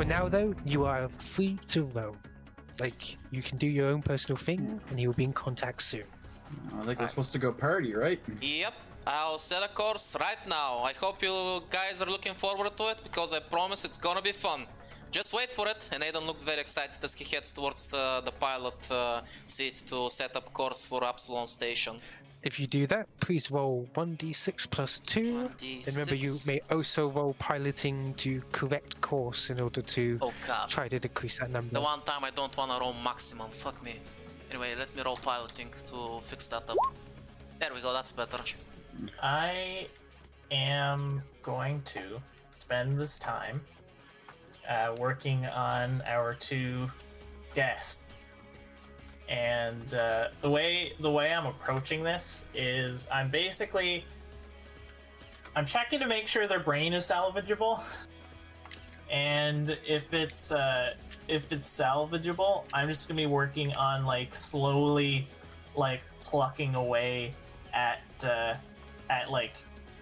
For now, though, you are free to roam. Like, you can do your own personal thing, and he will be in contact soon. I think we're supposed to go party, right? Yep, I'll set a course right now. I hope you guys are looking forward to it, because I promise it's gonna be fun. Just wait for it, and Aiden looks very excited as he heads towards the pilot seat to set up course for Absalon Station. If you do that, please roll 1d6 plus 2. 1d6. And remember, you may also roll piloting to correct course in order to try to decrease that number. The one time I don't wanna roll maximum, fuck me. Anyway, let me roll piloting to fix that up. There we go, that's better. I am going to spend this time working on our 2 guests. And the way I'm approaching this is I'm checking to make sure their brain is salvageable. And if it's salvageable, I'm just gonna be working on like slowly like plucking away at like,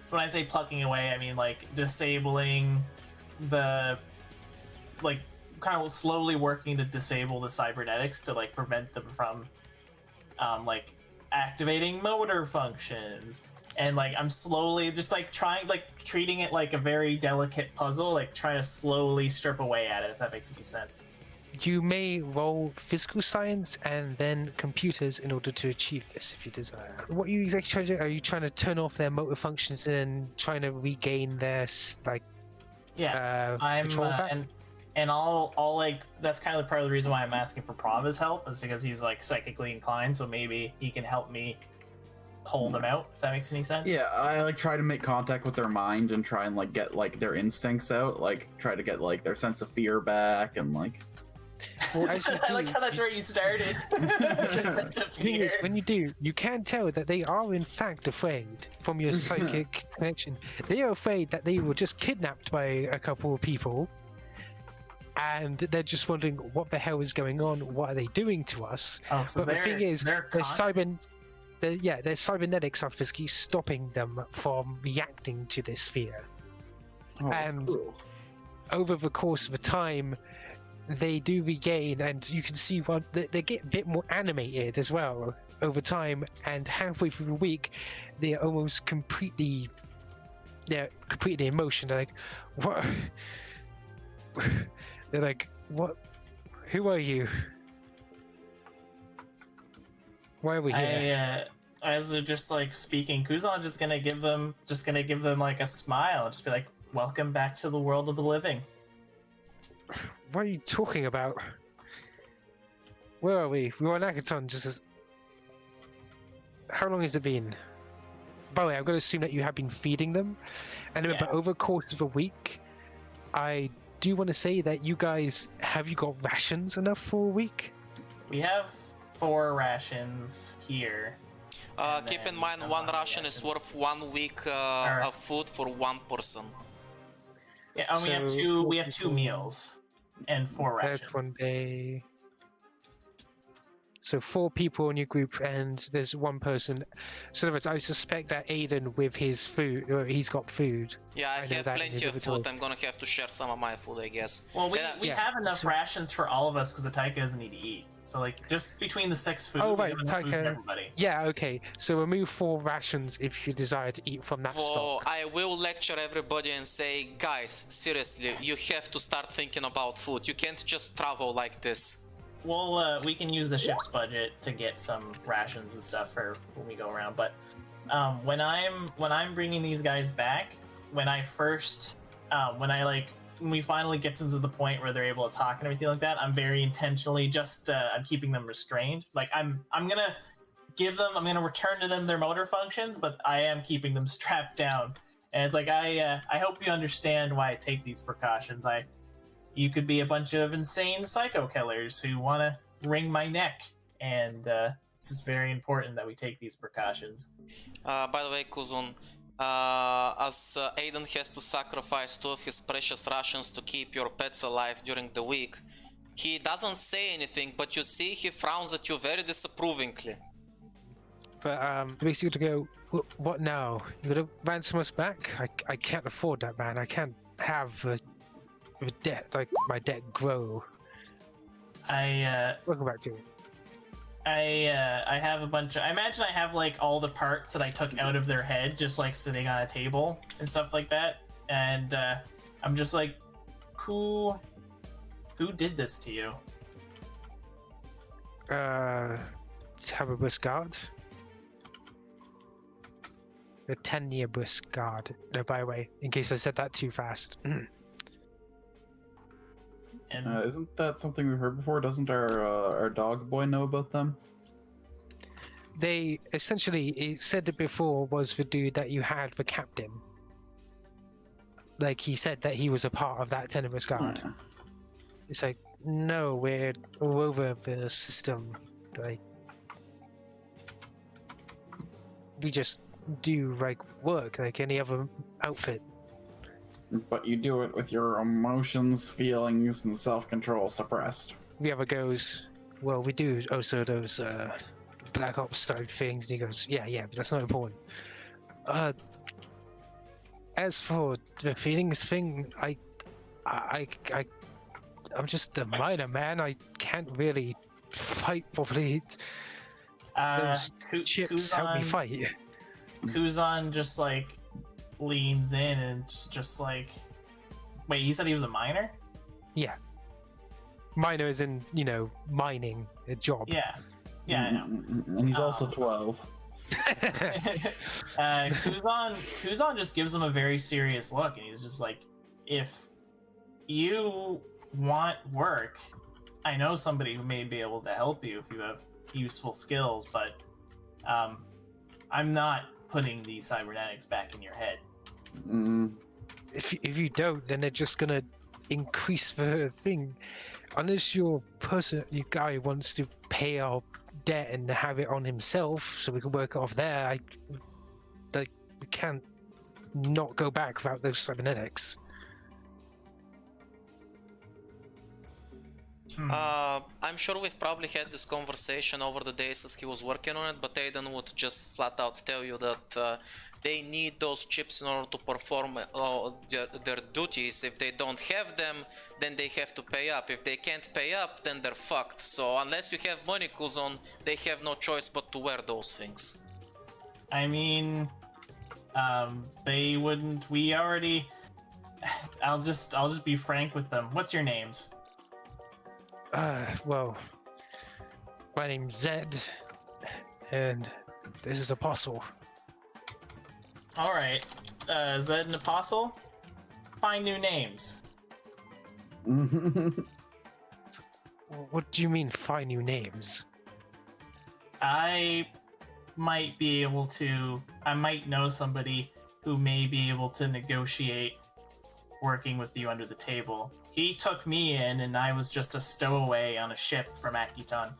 when I say plucking away, I mean like disabling the, like, kind of slowly working to disable the cybernetics to like prevent them from like activating motor functions. And like I'm slowly just like treating it like a very delicate puzzle, like trying to slowly strip away at it, if that makes any sense. You may roll physical science and then computers in order to achieve this if you desire. What are you exactly trying to do? Are you trying to turn off their motor functions and trying to regain their like control back? And I'll like, that's kind of part of the reason why I'm asking for Prava's help, is because he's like psychically inclined, so maybe he can help me pull them out, if that makes any sense. Yeah, I like try to make contact with their mind and try and like get like their instincts out, like try to get like their sense of fear back and like. Well, as you I like how that's where you started. The thing is, when you do, you can tell that they are in fact afraid from your psychic connection. They are afraid that they were just kidnapped by a couple of people. And they're just wondering what the hell is going on. What are they doing to us? Oh, so but the thing is, their cybernetics are physically stopping them from reacting to this fear. Oh, and cool. over the course of the time, they do regain, and you can see they get a bit more animated as well over time. And halfway through the week, they're almost completely emotional. They're like, what? They're like, what? Who are you? Why are we here? As they're just like speaking, Kuzon just gonna give them like a smile, just be like, "Welcome back to the world of the living." What are you talking about? Where are we? We were on Akaton just as... How long has it been? By the way, I've got to assume that you have been feeding them. And remember, over the course of a week, I do want to say that you guys... Have you got rations enough for a week? We have 4 rations here. Keep in mind, 1 ration is worth 1 week of food for 1 person. Yeah, and we have 2 meals. And 4 rations. 1 day. So 4 people in your group, and there's 1 person. So in other words, I suspect that Aiden, with his food, he's got food. Yeah, I have plenty of food. I'm gonna have to share some of my food, I guess. Well, we have enough rations for all of us because Ataika doesn't need to eat. So like, just between the 6 food, oh right, we have enough food for everybody. Yeah, okay. So remove 4 rations if you desire to eat from that stock. I will lecture everybody and say, guys, seriously, you have to start thinking about food. You can't just travel like this. Well, we can use the ship's budget to get some rations and stuff for when we go around. But when I'm bringing these guys back, when we finally get into the point where they're able to talk and everything like that, I'm very intentionally I'm keeping them restrained. Like I'm gonna return to them their motor functions, but I am keeping them strapped down. And it's like I hope you understand why I take these precautions. You could be a bunch of insane psycho killers who want to wring my neck, and this is very important that we take these precautions. By the way, Kuzon, as Aiden has to sacrifice 2 of his precious rations to keep your pets alive during the week, he doesn't say anything, but you see he frowns at you very disapprovingly. But basically to go, what now? You're gonna ransom us back? I can't afford that, man. I can't have the debt, like my debt grow. Welcome back to it. I have a bunch of. I imagine I have like all the parts that I took out of their head, just like sitting on a table and stuff like that. And I'm just like, who did this to you? Tababrus guard. The 10-year brisk guard. No, by the way, in case I said that too fast. And Isn't that something we've heard before? Doesn't our dog boy know about them? They essentially, it said it before, was the dude that you had the captain. Like, he said that he was a part of that tenuous guard. Yeah. It's like, no, we're all over the system. Like, we just do, like, work like any other outfit. But you do it with your emotions, feelings, and self-control suppressed. The other goes, well, we do also those Black Ops type things. And he goes, yeah, but that's not important. As for the feelings thing, I'm just a miner, man. I can't really fight properly. Those chips help me fight. Kuzon just like leans in and just like, wait, he said he was a miner? Yeah. Miner is in, mining, a job. Yeah, I know. And he's also 12. Kuzon just gives him a very serious look, and he's just like, if you want work, I know somebody who may be able to help you if you have useful skills, but I'm not putting the cybernetics back in your head. If you don't, then they're just gonna increase the thing. Unless your guy wants to pay our debt and have it on himself, so we can work off there. We can't not go back without those cybernetics. I'm sure we've probably had this conversation over the days as he was working on it, but Aiden would just flat out tell you that they need those chips in order to perform their duties. If they don't have them, then they have to pay up. If they can't pay up, then they're fucked. So unless you have money, Kuzon, they have no choice but to wear those things. I mean, they wouldn't. We already. I'll just be frank with them. What's your names? Well, my name's Zed, and this is Apostle. All right, Zed and Apostle, find new names. What do you mean, find new names? I might know somebody who may be able to negotiate working with you under the table. He took me in, and I was just a stowaway on a ship from Akiton.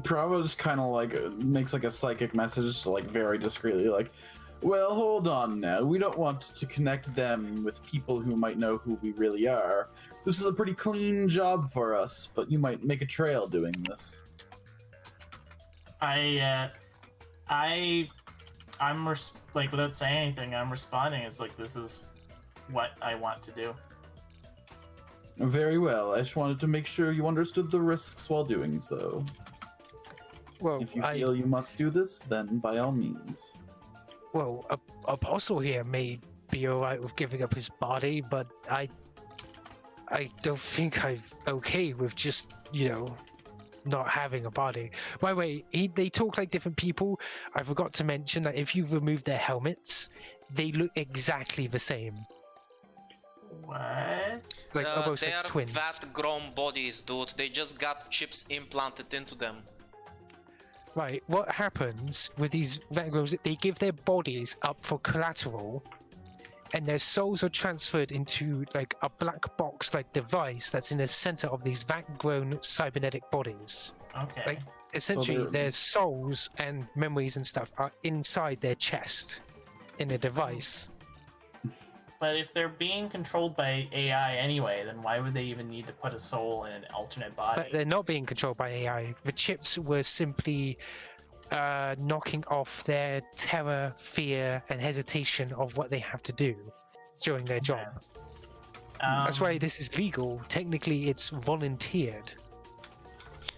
Prava just kind of like makes like a psychic message, like very discreetly, like, well, hold on now. We don't want to connect them with people who might know who we really are. This is a pretty clean job for us, but you might make a trail doing this. Without saying anything, I'm responding. It's like, this is what I want to do. Very well. I just wanted to make sure you understood the risks while doing so. Well, If you feel you must do this, then by all means. Well, Apostle here may be alright with giving up his body, but I don't think I'm okay with just, not having a body. By the way, they talk like different people. I forgot to mention that if you remove their helmets, they look exactly the same. What? Like almost They like are twins. vat-grown bodies, dude. They just got chips implanted into them. Right, what happens with these vat-grows, they give their bodies up for collateral, and their souls are transferred into like a black box like device that's in the center of these vat-grown cybernetic bodies. Okay. Like, essentially, they're- their souls and memories and stuff are inside their chest in a device. But if they're being controlled by AI anyway, then why would they even need to put a soul in an alternate body? But they're not being controlled by AI. The chips were simply knocking off their terror, fear, and hesitation of what they have to do during their job. That's why this is legal. Technically, it's volunteered.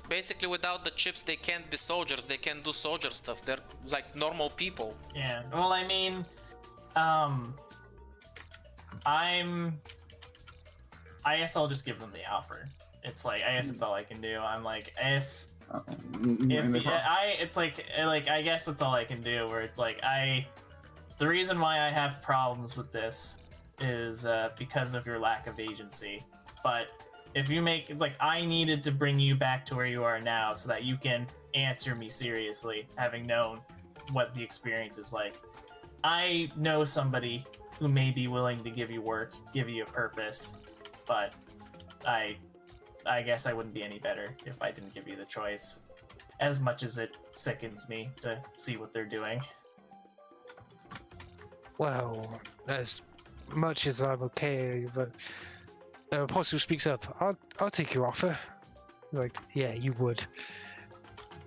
Basically, without the chips, they can't be soldiers. They can't do soldier stuff. They're like normal people. Yeah. Well, I mean, I guess I'll just give them the offer. It's like, I guess that's all I can do. I'm like, it's like I guess that's all I can do. Where it's like the reason why I have problems with this is because of your lack of agency. But if you make, it's like, I needed to bring you back to where you are now so that you can answer me seriously, having known what the experience is like. I know somebody who may be willing to give you work, give you a purpose, but I guess I wouldn't be any better if I didn't give you the choice. As much as it sickens me to see what they're doing. Well, as much as I'm okay, but the apostle speaks up. I'll take your offer. Like, yeah, you would.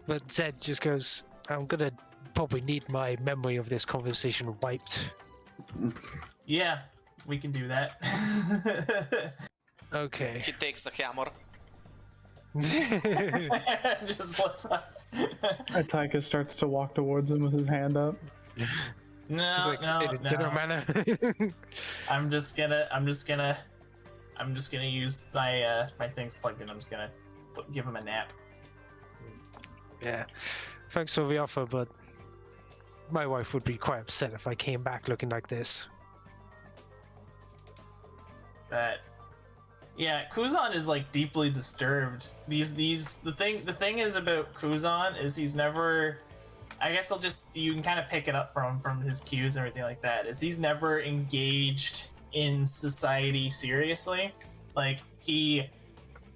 But Zed just goes, I'm gonna probably need my memory of this conversation wiped. Yeah, we can do that. Okay. He takes a hammer. Just lifts up. Ataika starts to walk towards him with his hand up. No, He's like, no, in a general no. manner. I'm just gonna use my things plugged in. I'm just gonna give him a nap. Yeah. Thanks for the offer, but my wife would be quite upset if I came back looking like this. Yeah, Kuzon is like deeply disturbed. The thing is about Kuzon is he's never, I guess you can kind of pick it up from his cues and everything like that, is he's never engaged in society seriously. Like he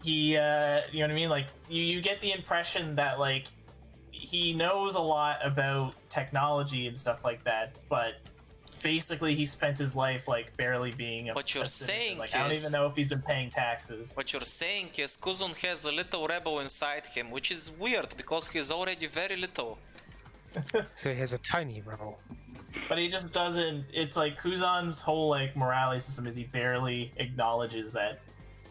you know what I mean? Like you get the impression that like he knows a lot about technology and stuff like that, but basically he spent his life like barely being a What you're citizen. saying Like, I don't is- even know if he's been paying taxes. What you're saying is Kuzon has a little rebel inside him, which is weird because he's already very little. So he has a tiny rebel. But he just doesn't. It's like Kuzon's whole like morality system is he barely acknowledges that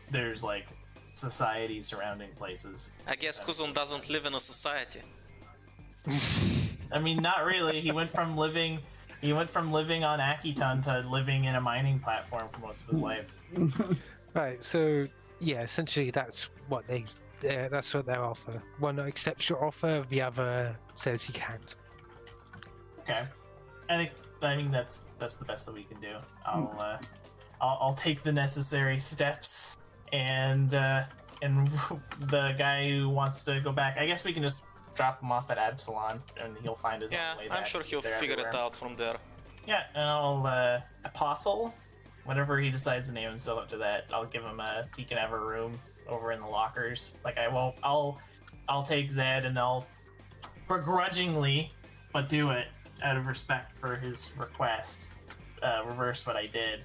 there's like society surrounding places. I guess Kuzon doesn't live in a society. I mean, not really. He went from living on Akiton to living in a mining platform for most of his life. Right, so yeah, essentially that's what that's what their offer. One accepts your offer, the other says he can't. Okay, I mean that's the best that we can do. I'll take the necessary steps, and the guy who wants to go back, I guess we can just drop him off at Absalon, and he'll find his Yeah, own way back. I'm sure he'll They're figure it everywhere. out from there. Yeah, and I'll Apostle, whatever he decides to name himself after that, I'll give him he can have a room over in the lockers. Like I'll take Zed and I'll begrudgingly, but do it out of respect for his request, reverse what I did,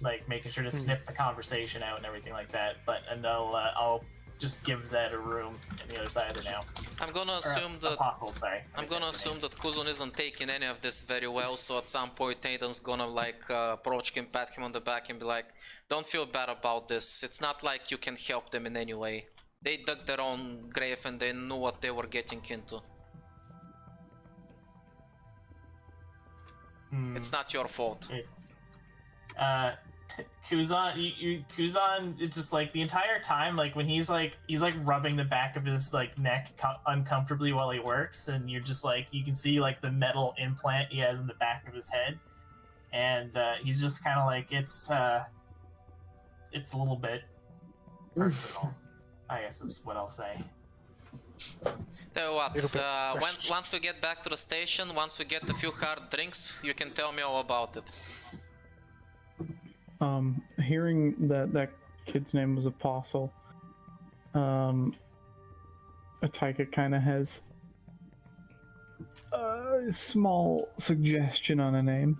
like making sure to snip the conversation out and everything like that. And I'll just give Zed a room on the other side of it now. I'm gonna Or, assume that Apostle, sorry. I'm gonna assume that Kuzon isn't taking any of this very well, so at some point Aiden's gonna like approach him, pat him on the back and be like, don't feel bad about this, it's not like you can help them in any way. They dug their own grave and they knew what they were getting into. It's not your fault. It's Kuzon, Kuzon, it's just like the entire time, like when he's like rubbing the back of his like neck uncomfortably while he works, and you're just like, you can see like the metal implant he has in the back of his head, and he's just kind of like, it's a little bit personal, I guess is what I'll say. Tell you what, Little bit once we get back to the station, once we get a few hard drinks, you can tell me all about it. Hearing that kid's name was Apostle, Ataika kind of has a small suggestion on a name.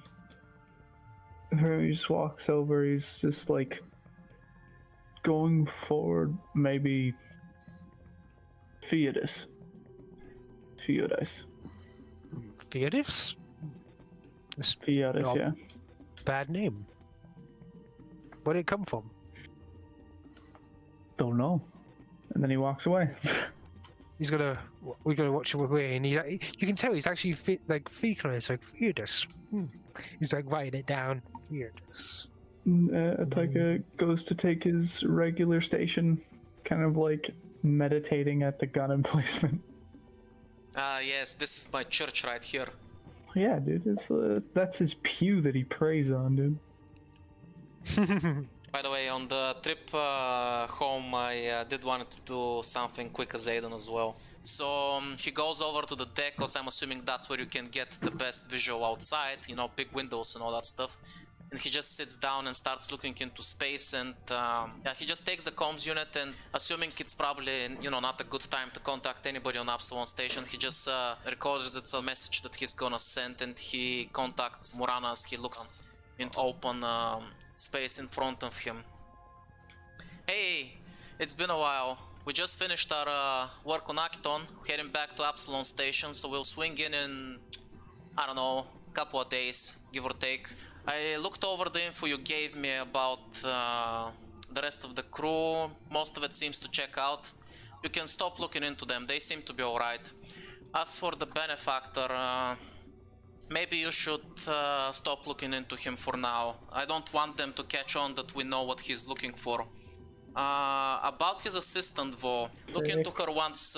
He just walks over, he's just like, going forward, maybe Theodis. Theodis? Theodis, Not- yeah. Bad name. Where did it come from? Don't know. And then he walks away. We gotta watch him away, and you can tell he's actually thinking on it. It's like Theodis. He's like writing it down. Theodis. Ataika goes to take his regular station, kind of like meditating at the gun emplacement. Yes, this is my church right here. Yeah, dude, that's his pew that he prays on, dude. By the way, on the trip home, I did want to do something quick as Aiden as well. So he goes over to the deck, because I'm assuming that's where you can get the best visual outside, you know, big windows and all that stuff. And he just sits down and starts looking into space, and yeah, he just takes the comms unit, and assuming it's probably, you know, not a good time to contact anybody on Absalon Station, he just records it's a message that he's gonna send, and he contacts Murana as he looks into open space in front of him. Hey, it's been a while. We just finished our work on Akiton, heading back to Absalon Station, so we'll swing in, I don't know, a couple of days, give or take. I looked over the info you gave me about the rest of the crew. Most of it seems to check out. You can stop looking into them, they seem to be alright. As for the Benefactor, maybe you should stop looking into him for now. I don't want them to catch on that we know what he's looking for. About his assistant though, look into her once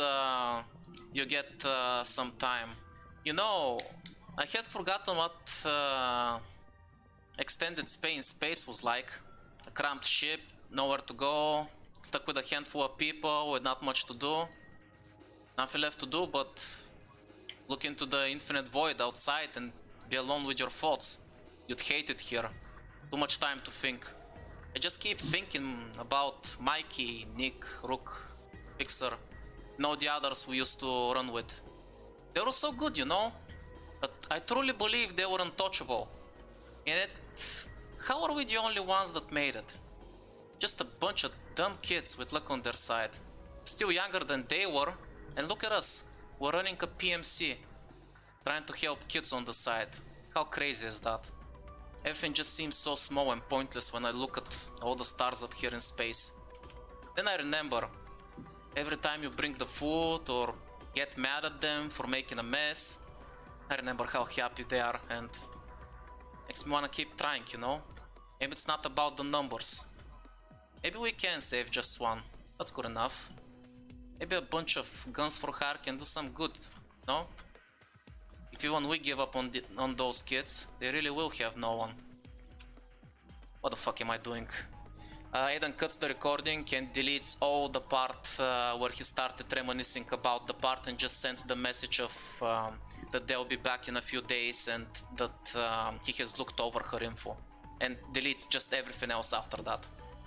you get some time. You know, I had forgotten what extended stay in space was like. A cramped ship, nowhere to go, stuck with a handful of people with not much to do. Nothing left to do but look into the infinite void outside and be alone with your thoughts. You'd hate it here. Too much time to think. I just keep thinking about Mikey, Nick, Rook, Fixer, and all the others we used to run with. They were so good, you know? But I truly believe they were untouchable. And how are we the only ones that made it? Just a bunch of dumb kids with luck on their side. Still younger than they were, and look at us. We're running a PMC, trying to help kids on the side. How crazy is that? Everything just seems so small and pointless when I look at all the stars up here in space. Then I remember, every time you bring the food or get mad at them for making a mess, I remember how happy they are, and makes me wanna keep trying, you know? Maybe it's not about the numbers. Maybe we can save just one. That's good enough. Maybe a bunch of guns for hire can do some good, no? If even we give up on those kids, they really will have no one. What the fuck am I doing? Aiden cuts the recording and deletes all the part where he started reminiscing about the part and just sends the message of that they'll be back in a few days and that he has looked over her info. And deletes just everything else after that.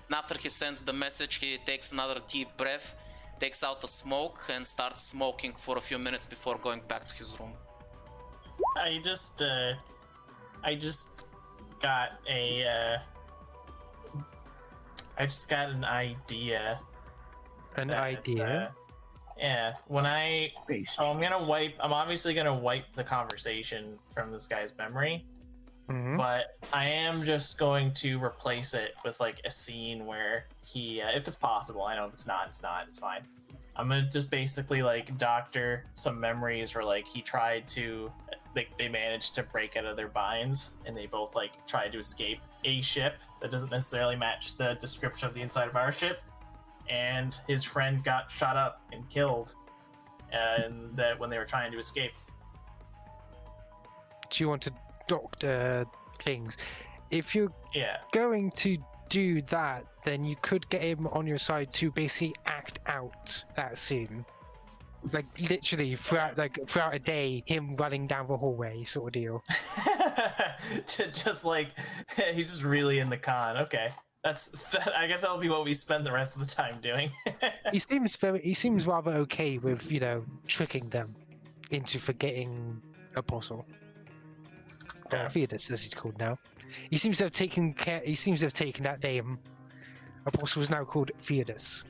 And after he sends the message, he takes another deep breath, takes out a smoke and starts smoking for a few minutes before going back to his room. I just got a I just got an idea. An idea? Yeah, so I'm obviously gonna wipe the conversation from this guy's memory, but I am just going to replace it with like a scene where he, if it's possible, I know if it's not, it's fine. I'm gonna just basically like doctor some memories where like he tried to, like they managed to break out of their binds and they both like tried to escape a ship that doesn't necessarily match the description of the inside of our ship, and his friend got shot up and killed, and that when they were trying to escape. Do you want to doctor things? If you're Yeah. going to do that, then you could get him on your side to basically act out that scene. Like literally throughout a day, him running down the hallway sort of deal. Just like he's just really in the con. Okay, I guess that'll be what we spend the rest of the time doing. He seems rather okay with, you know, tricking them into forgetting Apostle. Yeah. Theodis, as he's called now. He seems to have taken that name. Apostle is now called Theodis.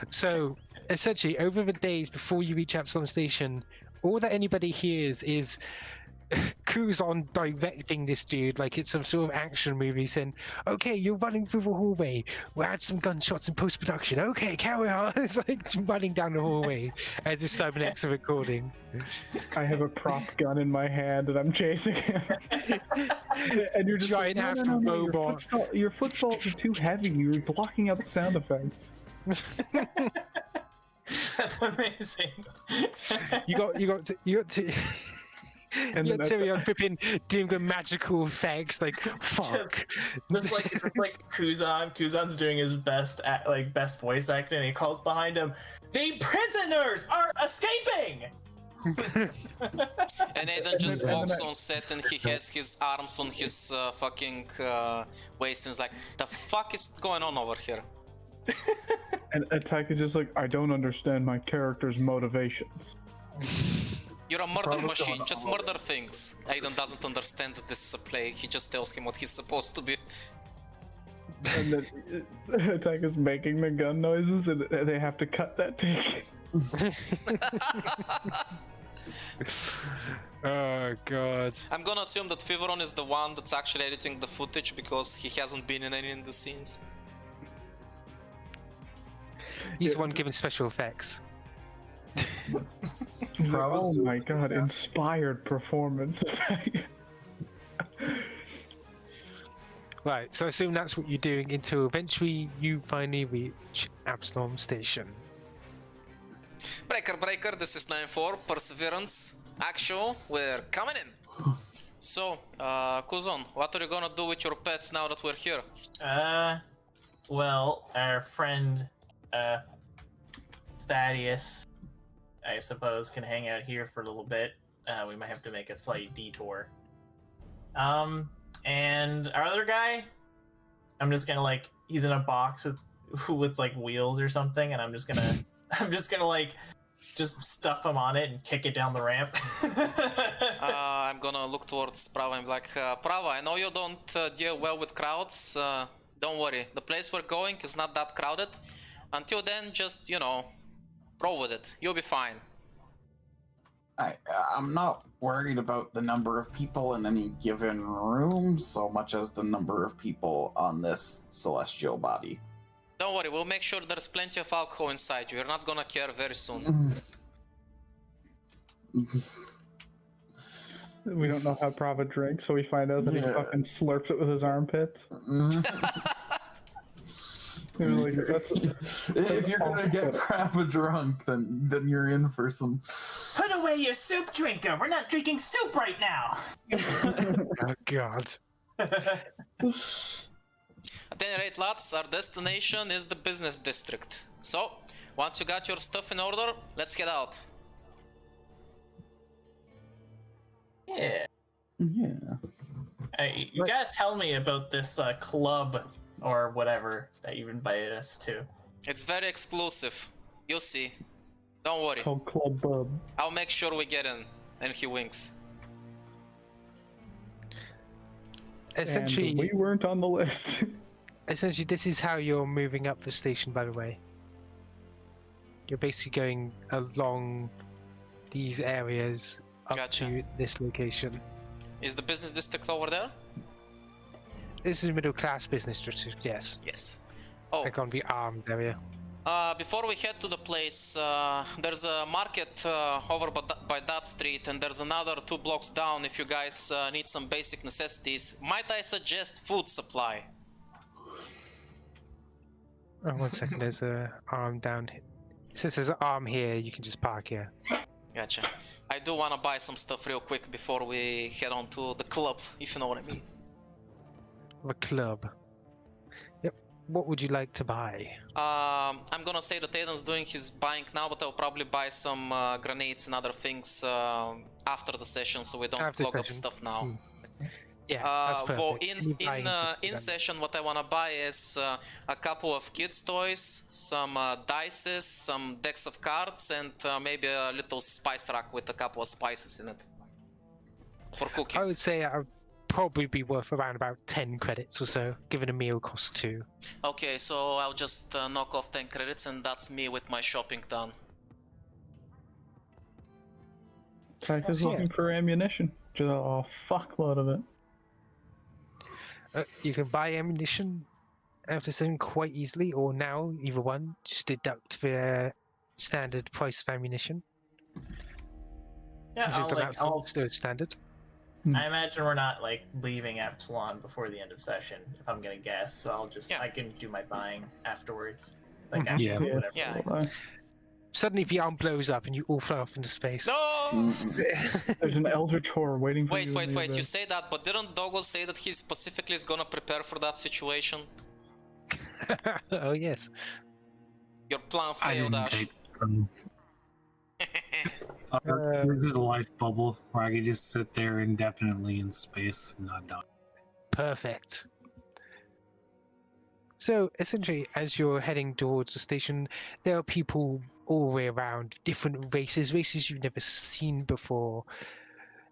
So essentially, over the days before you reach Absalom Station, all that anybody hears is Kuzon directing this dude like it's some sort of action movie, saying, "Okay, you're running through the hallway. We'll add some gunshots in post-production. Okay, carry on." It's like running down the hallway as his cybernetics are recording. I have a prop gun in my hand and I'm chasing him. And you're just Giant like, ass no, robot. your footfalls are too heavy. You're blocking out the sound effects. That's amazing. You got to. And Yeah, then Tyrion flipping doing the magical effects like fuck. Just like Kuzon. Kuzon's doing his best best voice acting. And he calls behind him, "The prisoners are escaping!" And Aiden just walks on set and he has his arms on his fucking waist and is like, the fuck is going on over here? And Ataika's just like, I don't understand my character's motivations. You're a murder Prova's machine, going just all murder things. Aiden doesn't understand that this is a play, he just tells him what he's supposed to be. And then Ataika's making the gun noises and they have to cut that take. Oh god. I'm gonna assume that Thiveron is the one that's actually editing the footage because he hasn't been in any of the scenes. He's the one giving special effects. He's like, Prava's oh doing my it. god, inspired performance. Right, so I assume that's what you're doing until eventually you finally reach Absalom Station. Breaker, this is 9-4, Perseverance, Actual, we're coming in! So, Kuzon, what are you gonna do with your pets now that we're here? Well, our friend, Thaddeus, I suppose, can hang out here for a little bit. We might have to make a slight detour. And our other guy, I'm just gonna he's in a box with like wheels or something, and I'm just gonna just stuff him on it and kick it down the ramp. I'm gonna look towards Prava and be like, Prava, I know you don't deal well with crowds. Don't worry, the place we're going is not that crowded. Until then, just, roll with it. You'll be fine. I'm not worried about the number of people in any given room so much as the number of people on this celestial body. Don't worry, we'll make sure there's plenty of alcohol inside you. You're not gonna care very soon. We don't know how Prava drinks, so we find out that he Yeah. fucking slurps it with his armpits. We were like, If you're gonna get Prava drunk, then you're in for some. Put away your soup drinker. We're not drinking soup right now. Oh god. At any rate, lads, our destination is the business district. So, once you got your stuff in order, let's head out. Yeah. Yeah. You gotta tell me about this club or whatever that you invited us to. It's very exclusive. You'll see. Don't worry. called Club Bub. I'll make sure we get in. And he winks. Essentially, And we weren't on the list. essentially, this is how you're moving up the station, by the way. You're basically going along these areas up Gotcha. to this location. Is the business district over there? This is a middle-class business district, yes. Yes. Oh, Like on the armed area. before we head to the place, there's a market over by that street, and there's another 2 blocks down if you guys need some basic necessities. Might I suggest food supply? Oh, 1 second, there's a arm down here. Since there's an arm here, you can just park here. Gotcha. I do want to buy some stuff real quick before we head on to the club, if you know what I mean. The club. Yep. What would you like to buy? I'm gonna say that Aiden's doing his buying now, but I'll probably buy some grenades and other things after the session, so we don't After clog up session. stuff now. Yeah, that's perfect. Well, Any buying can be in done. session, what I wanna buy is a couple of kids' toys, some dices, some decks of cards, and maybe a little spice rack with a couple of spices in it for cooking. I would say I'd probably be worth around about 10 credits or so, given a meal costs 2. Okay, so I'll just knock off 10 credits, and that's me with my shopping done. Ataika's Yeah. looking for ammunition. Just a fuckload of it. You can buy ammunition after selling quite easily, or now, either one, just deduct the standard price of ammunition. Yeah, Is it I'll, from like, Epsilon I'll, still standard? I imagine we're not like leaving Epsilon before the end of session, if I'm gonna guess. So I'll just Yeah. I can do my buying afterwards, like Mhm. after Yeah. whatever. Yeah. So, Suddenly the arm blows up and you all fly off into space. No! there's an Eldritch Horror waiting for Wait, you. wait, in the wait. You abyss. say that, but didn't Douglas say that he specifically is gonna prepare for that situation? Oh yes. Your plan I failed, didn't Ash. take some. This is a life bubble where I could just sit there indefinitely in space and not die. Perfect. So essentially, as you're heading towards the station, there are people all the way around, different races you've never seen before.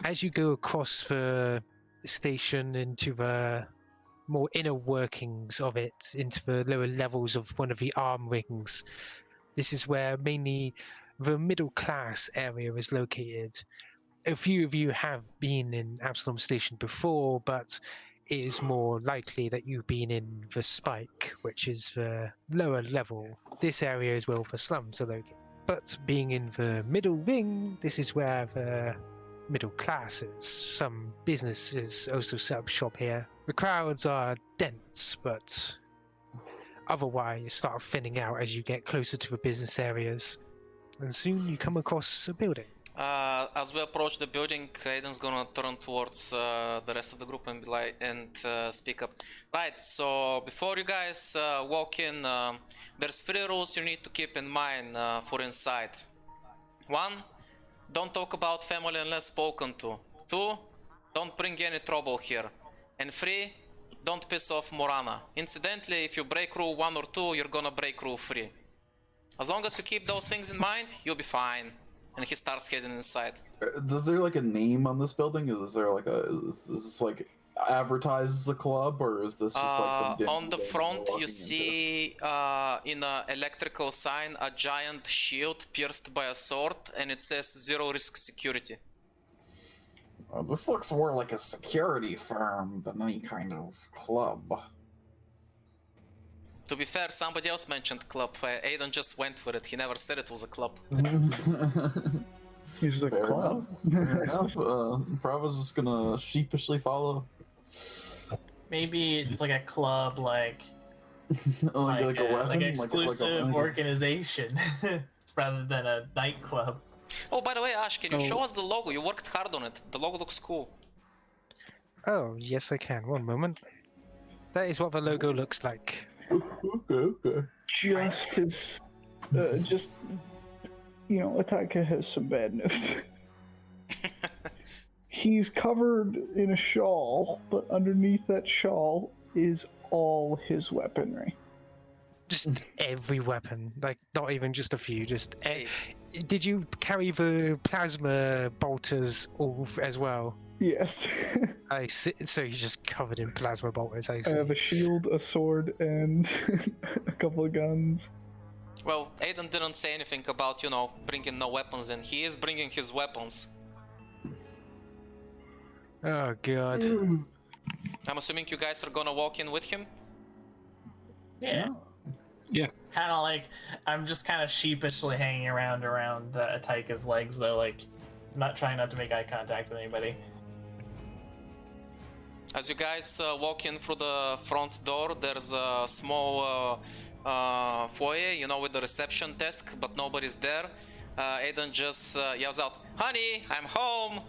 As you go across the station into the more inner workings of it, into the lower levels of one of the arm rings, this is where mainly the middle class area is located. A few of you have been in Absalom Station before, but it is more likely that you've been in the Spike, which is the lower level. This area is where the slums are located. But being in the middle ring, this is where the middle class is. Some businesses also set up shop here. The crowds are dense, but otherwise start thinning out as you get closer to the business areas. And soon you come across a building. As we approach the building, Aiden's gonna turn towards the rest of the group and be like, speak up. Right. So before you guys walk in, there's 3 rules you need to keep in mind for inside. 1, don't talk about family unless spoken to. 2, don't bring any trouble here. And 3, don't piss off Morana. Incidentally, if you break rule 1 or 2, you're gonna break rule 3. As long as you keep those things in mind, you'll be fine. And he starts heading inside. Is there like a name on this building? Is this like advertised as a club, or is this just like some On the dingy thing front, we're you walking see in an electrical sign a giant shield pierced by a sword, and it says "Zero Risk Security." into? This looks more like a security firm than any kind of club. To be fair, somebody else mentioned club. Aiden just went for it. He never said it was a club. He's like, Fair club? Fair enough. Prava's just gonna sheepishly follow. Maybe it's like a club, like like a weapon, like exclusive like a- organization, rather than a nightclub. Oh, by the way, Ash, can you So- show us the logo? You worked hard on it. The logo looks cool. Oh, yes I can. One moment. That is what the logo looks like. Okay. Just as, Ataika has some bad news. He's covered in a shawl, but underneath that shawl is all his weaponry. Just every weapon. Like, not even just a few, just... Hey, Did you carry the plasma bolters all as well? Yes. I see. So he's just covered in plasma bolters, I I see. have a shield, a sword, and a couple of guns. well, Aiden didn't say anything about, bringing no weapons in. He is bringing his weapons. Oh, God. I'm assuming you guys are gonna walk in with him? Yeah. Yeah. Kind of like I'm just kind of sheepishly hanging around Ataika's legs, though, like not trying not to make eye contact with anybody. As you guys walk in through the front door, there's a small foyer, with the reception desk, but nobody's there. Aiden just yells out, "Honey, I'm home!"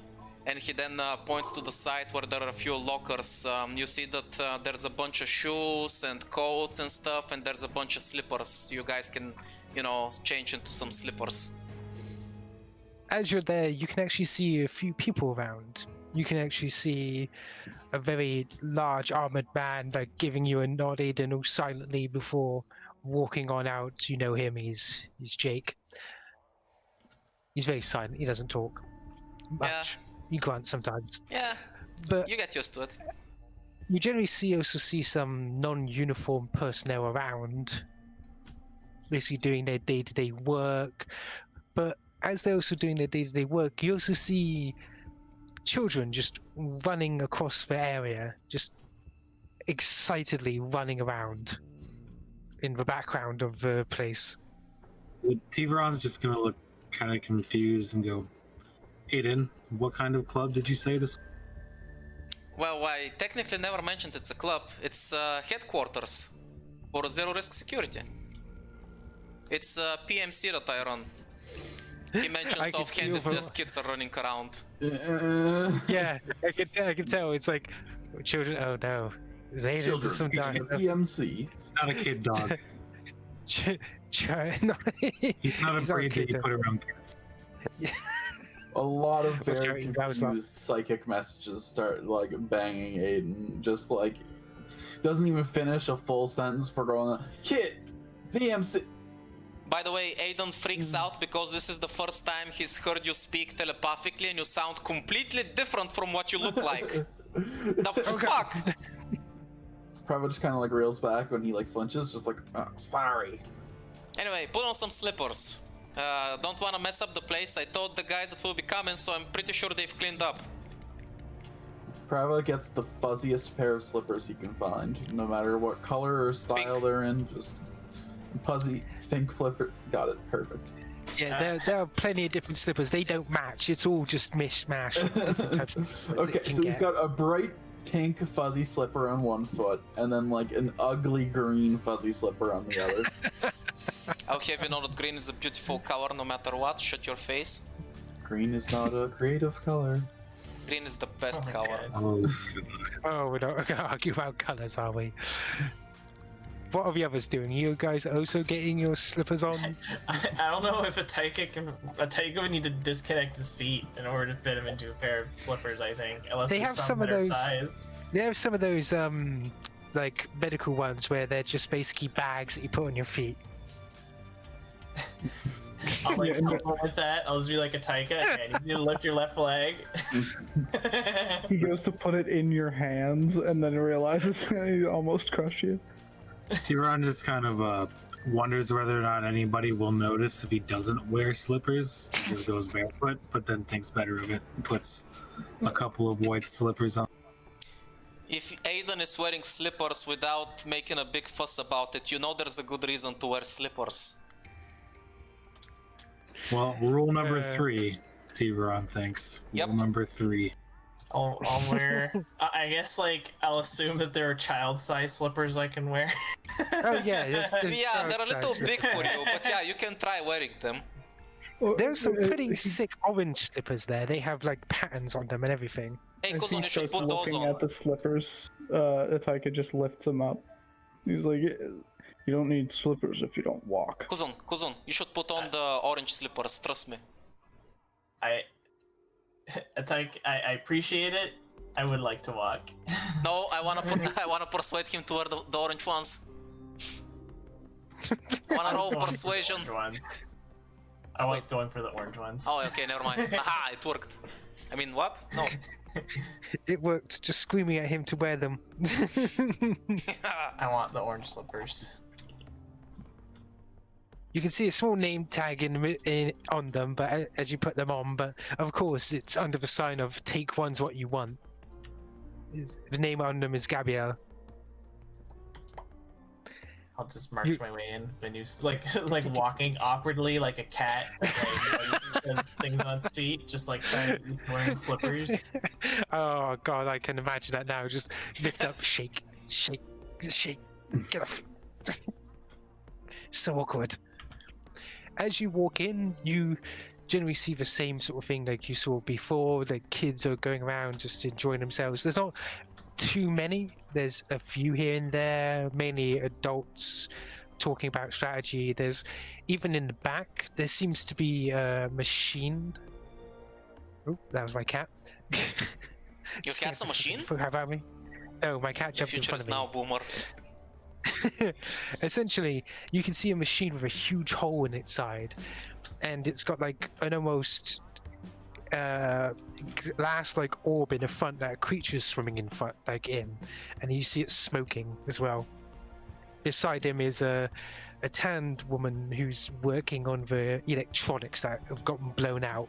And he then points to the side where there are a few lockers. You see that there's a bunch of shoes and coats and stuff, and there's a bunch of slippers. You guys can, change into some slippers. As you're there, you can actually see a few people around. You can actually see a very large armored man, like giving you a nod, Aiden, all silently before walking on out. You know him. He's Jake. He's very silent. He doesn't talk much. He grunts sometimes. Yeah, But you get used to it. you generally also see some non-uniform personnel around, basically doing their day-to-day work. But as they're also doing their day-to-day work, you also see children just running across the area, just excitedly running around in the background of the place. Thiveron's just gonna look kind of confused and go, Aiden, what kind of club did you say this? Well, I technically never mentioned it's a club. It's headquarters for zero risk security. It's PMC that I run. He mentions I can feel off-handedness the- kids are running around. Yeah, I can tell. It's like children. Oh no, is Aiden Children, some PMC. It's not a kid dog. No, He's not He's afraid not a kid to be dog. put around kids. A lot of very joking, that was not- confused psychic messages start like banging Aiden. Just like doesn't even finish a full sentence for going kid PMC. By the way, Aiden freaks out because this is the first time he's heard you speak telepathically and you sound completely different from what you look like. The fuck? Prava just kind of like reels back when he like flinches, just like, oh, sorry. Anyway, put on some slippers. Don't wanna mess up the place. I told the guys that will be coming, so I'm pretty sure they've cleaned up. Prava gets the fuzziest pair of slippers he can find, no matter what color or style Pink. they're in. Just fuzzy, think flippers. Got it, perfect. Yeah, there are plenty of different slippers. They don't match. It's all just mishmash. Of different types of slippers that Okay, you can so he's get. got a bright pink fuzzy slipper on one foot, and then like an ugly green fuzzy slipper on the other. I'll have you know that green is a beautiful color no matter what. Shut your face. Green is not a creative color. Green is the best Oh my color. God. Oh, Oh, we're not going to argue about colours, are we? What are the others doing? You guys also getting your slippers on? I don't know if Ataika would need to disconnect his feet in order to fit him into a pair of slippers, I think. Unless They there's have some some of that are those- sized. They have some of those like medical ones where they're just basically bags that you put on your feet. I'll like Yeah, help him with that. I'll just be like Ataika, okay, you need to lift your left leg. He goes to put it in your hands and then realizes he almost crushed you. Thiveron just kind of wonders whether or not anybody will notice if he doesn't wear slippers. He just goes barefoot, but then thinks better of it and puts a couple of white slippers on. If Aiden is wearing slippers without making a big fuss about it, you know there's a good reason to wear slippers. Well, rule number Uh, 3, Thiveron thinks. Yep. Rule number 3. I'll wear. I guess like I'll assume that there are child-sized slippers I can wear. Oh yeah, Yeah, they're a little big for you, but yeah, you can try wearing them. There's some pretty sick orange slippers there. They have like patterns on them and everything. Hey, As Kuzon, he you should starts put those looking on. at the slippers, Ataika just lifts him up. He's like, "You don't need slippers if you don't walk." Kuzon, you should put on the orange slippers, trust me. Ataika, I appreciate it. I would like to walk. No, I wanna persuade him to wear the orange ones. Wanna roll persuasion? Orange ones. I was going for the orange ones. Oh, okay, never mind. Aha, it worked. I mean, what? No. It worked. Just screaming at him to wear them. I want the orange slippers. You can see a small name tag on them, but as you put them on, but of course it's under the sign of "Take one's what you want." The name on them is Gabrielle. I'll just march my way in. Then you like walking awkwardly like a cat, like, does things on its feet, just like trying to use wearing slippers. Oh god, I can imagine that now. Just lift up, shake, shake, shake, get off. So awkward. As you walk in, you generally see the same sort of thing like you saw before. The kids are going around just enjoying themselves. There's not too many. There's a few here and there, mainly adults talking about strategy. There's even in the back, there seems to be a machine. Oh, that was my cat. Your cat's a machine? Forgot about me. No, my cat The jumped in future front is of me. now, boomer. Essentially, you can see a machine with a huge hole in its side, and it's got like an almost glass like orb in the front that a creature's swimming in front, like in, and you see it smoking as well. Beside him is a a tanned woman who's working on the electronics that have gotten blown out.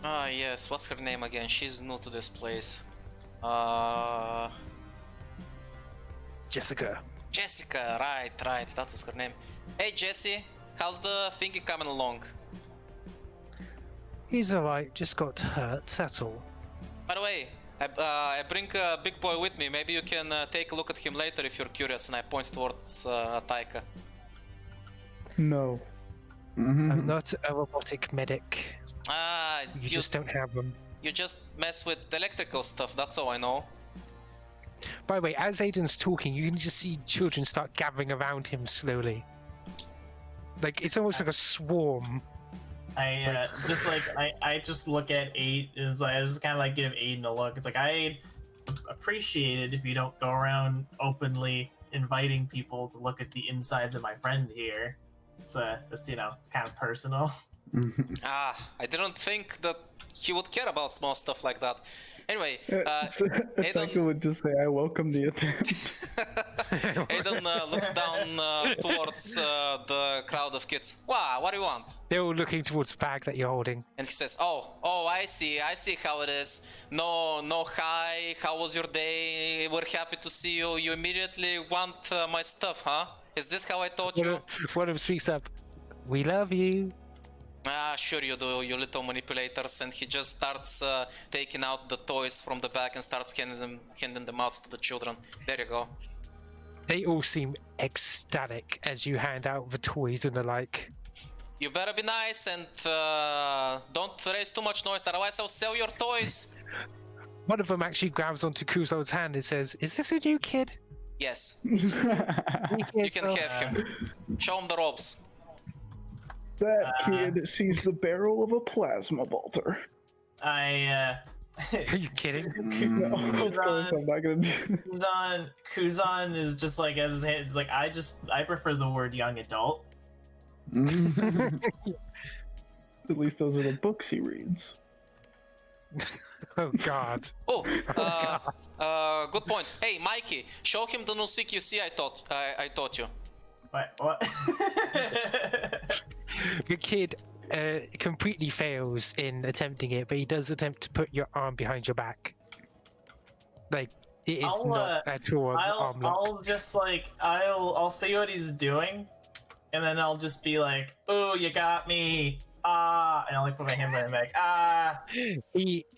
Ah, yes. What's her name again? She's new to this place. Jessica. Jessica. Right. That was her name. Hey, Jessie. How's the thingy coming along? He's alright, just got hurt, that's all. By the way, I bring Big Boy with me. Maybe you can take a look at him later if you're curious. And I point towards Ataika. No. I'm not a robotic medic. Ah, You just don't have them. You just mess with electrical stuff, that's all I know. By the way, as Aiden's talking, you can just see children start gathering around him slowly. Like, it's almost like a swarm. I just look at Aiden. It's like I just kind of like give Aiden a look. It's like I appreciate it if you don't go around openly inviting people to look at the insides of my friend here. That's it's kind of personal. Ah, I didn't think that he would care about small stuff like that. Anyway, Ataika would just say, "I welcome the attempt." Aiden looks down towards the crowd of kids. Wow, what do you want? They're all looking towards the bag that you're holding. And he says, oh, I see how it is. No, hi, how was your day? We're happy to see you. You immediately want my stuff, huh? Is this how I taught you? One of them speaks up. We love you. Ah, sure you do, you little manipulators. And he just starts taking out the toys from the bag and starts handing them out to the children. There you go. They all seem ecstatic as you hand out the toys and the like. You better be nice and don't raise too much noise, otherwise I'll sell your toys. One of them actually grabs onto Kuzon's hand and says, "Is this a new kid?" Yes, you can have him. Show him the ropes. That kid sees the barrel of a plasma bolter. Are you kidding? No, of course I'm not gonna do Kuzon is just like as his hand. It's like I prefer the word young adult. At least those are the books he reads. Oh God. Good point. Hey, Mikey, show him the new CQC I taught you. What? The kid completely fails in attempting it, but he does attempt to put your arm behind your back. Like, it is not at all an arm lock. I'll just like I'll see what he's doing, and then I'll just be like, "Oh, you got me!" And I'll like put my hand behind my back.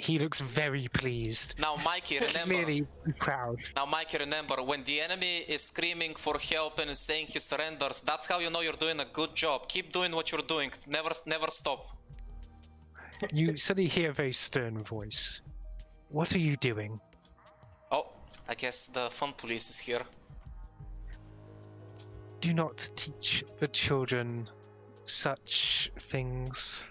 He looks very pleased. Now, Mikey, remember. Clearly proud. Now, Mikey, remember, when the enemy is screaming for help and is saying he surrenders, that's how you know you're doing a good job. Keep doing what you're doing. Never stop. You suddenly hear a very stern voice. What are you doing? Oh, I guess the fun police is here. Do not teach the children such things.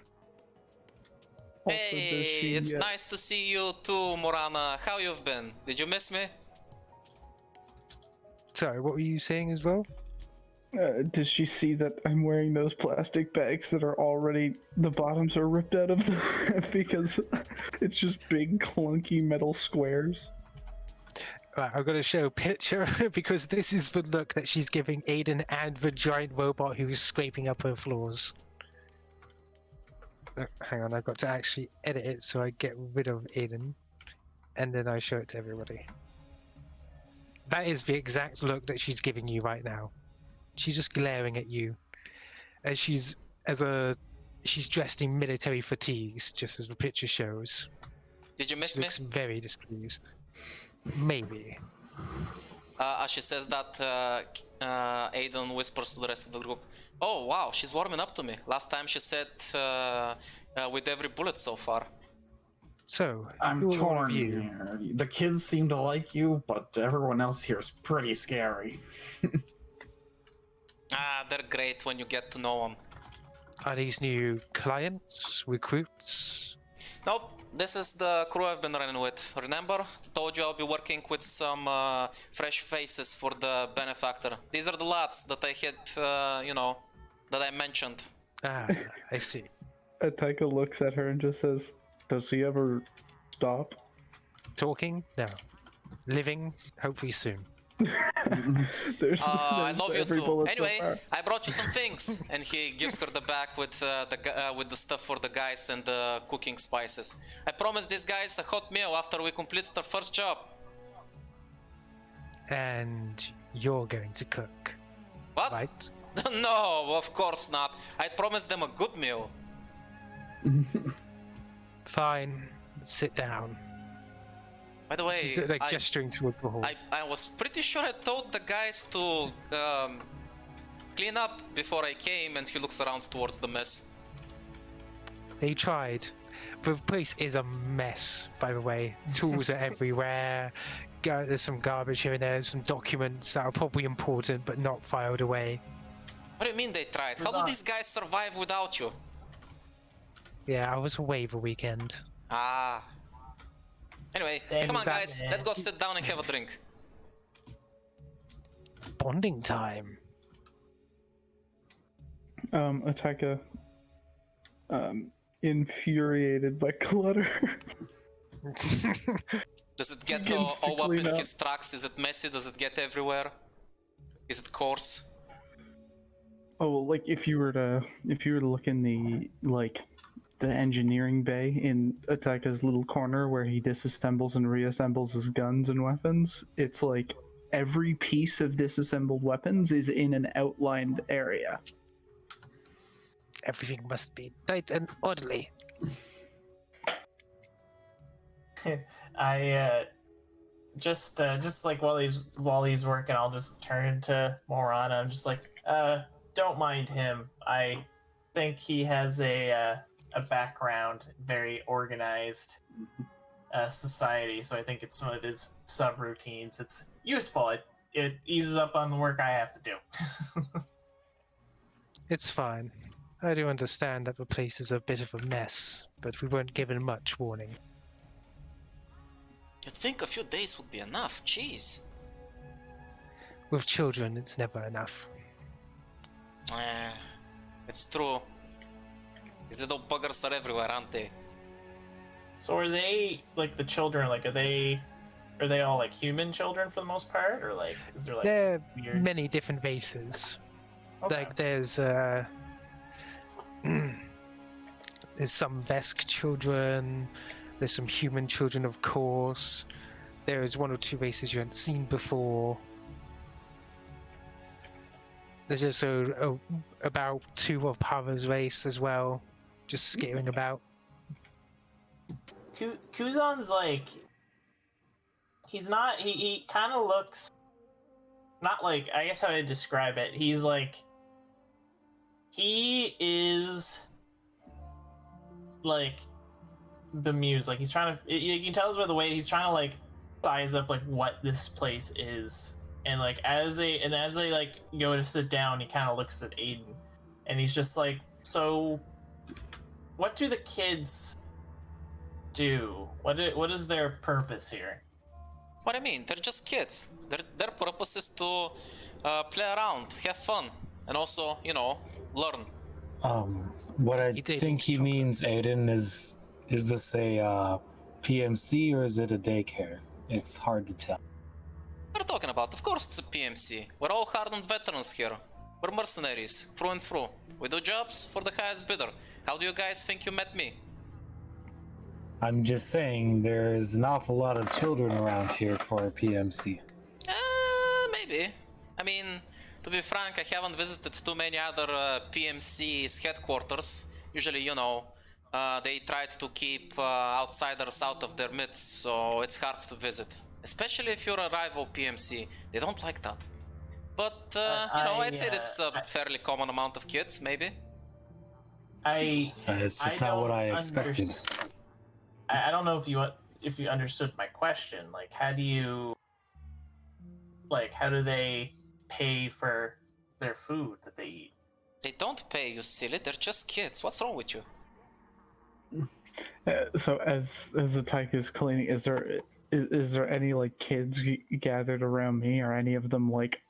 Also, Hey, it's nice to see you too, Morana. How you've been? Did you miss me? Sorry, what were you saying as well? Does she see that I'm wearing those plastic bags that are already, the bottoms are ripped out of them because it's just big clunky metal squares? Right, I'm going to show a picture because this is the look that she's giving Aiden and the giant robot who's scraping up her floors. Hang on, I've got to actually edit it so I get rid of Aiden and then I show it to everybody. That is the exact look that she's giving you right now. She's just glaring at you as she's dressed in military fatigues, just as the picture shows. Did you miss She me? looks very displeased. Maybe. As she says that, Aiden whispers to the rest of the group, "Oh wow, she's warming up to me. Last time she said with every bullet so far." So, I'm who are all of torn you? here. The kids seem to like you, but everyone else here is pretty scary. They're great when you get to know them. Are these new clients, recruits? Nope, this is the crew I've been running with. Remember? Told you I'll be working with some fresh faces for the Benefactor. These are the lads that I had, that I mentioned. Ah, I see. Ataika looks at her and just says, "Does he ever stop?" Talking? No. Living? Hopefully soon. I love you every too. bullet so Anyway, far. I brought you some things, and he gives her the bag with the stuff for the guys and the cooking spices. I promised these guys a hot meal after we completed our first job. And you're going to cook, What? right? No, of course not. I promised them a good meal. Fine. Sit down. By the way, She's like gesturing towards the hall. I was pretty sure I told the guys to clean up before I came, and he looks around towards the mess. They tried. The place is a mess, by the way. Tools are everywhere. There's some garbage here and there. Some documents that are probably important but not filed away. What do you mean they tried? How do these guys survive without you? Yeah, I was away the weekend. Ah. Anyway, Damn come on that guys, man. let's go sit down and have a drink. Bonding time. Ataika, infuriated by clutter. Does it get Begins to all up clean in up. his trucks? Is it messy? Does it get everywhere? Is it coarse? Oh, like if you were to look in the engineering bay in Ataika's little corner where he disassembles and reassembles his guns and weapons, it's like every piece of disassembled weapons is in an outlined area. Everything must be tight and orderly. I just like while he's working, I'll just turn to Morana. I'm just like, don't mind him. I think he has a background in very organized society, so I think it's some of his subroutines. It's useful. It eases up on the work I have to do. It's fine. I do understand that the place is a bit of a mess, but we weren't given much warning. You'd think a few days would be enough. Jeez. With children, it's never enough. It's true. These little buggers are everywhere, aren't they? So are they like the children? Like are they all like human children for the most part, or like is there like There are weird? many different races. Okay. Like there's there's some Vesk children, there's some human children, of course. There is one or two races you haven't seen before. There's also about two of Prava's race as well, just skittering about. Kuzon's like he's not he kind of looks not like, I guess how I describe it, he's like he is like bemused, like he's trying to, you can tell by the way he's trying to like size up like what this place is, and like as they like go to sit down, he kind of looks at Aiden and he's just like, so what do the kids do? What is their purpose here? What I mean, they're just kids. Their purpose is to play around, have fun, and also, you know, learn. What I He did think he chocolate. means, Aiden, is this a PMC or is it a daycare? It's hard to tell. What are you talking about? Of course it's a PMC. We're all hardened veterans here. We're mercenaries, through and through. We do jobs for the highest bidder. How do you guys think you met me? I'm just saying there's an awful lot of children around here for a PMC. Maybe. I mean, to be frank, I haven't visited too many other PMC's headquarters. Usually, you know, they tried to keep outsiders out of their midst, so it's hard to visit. Especially if you're a rival PMC. They don't like that. But, you know, I'd say this is a fairly common amount of kids, maybe. It's just not what I expected. I don't know if you understood my question. Like, how do they pay for their food that they eat? They don't pay, you silly. They're just kids. What's wrong with you? So as Ataika is cleaning, is there any like kids gathered around me? Are any of them like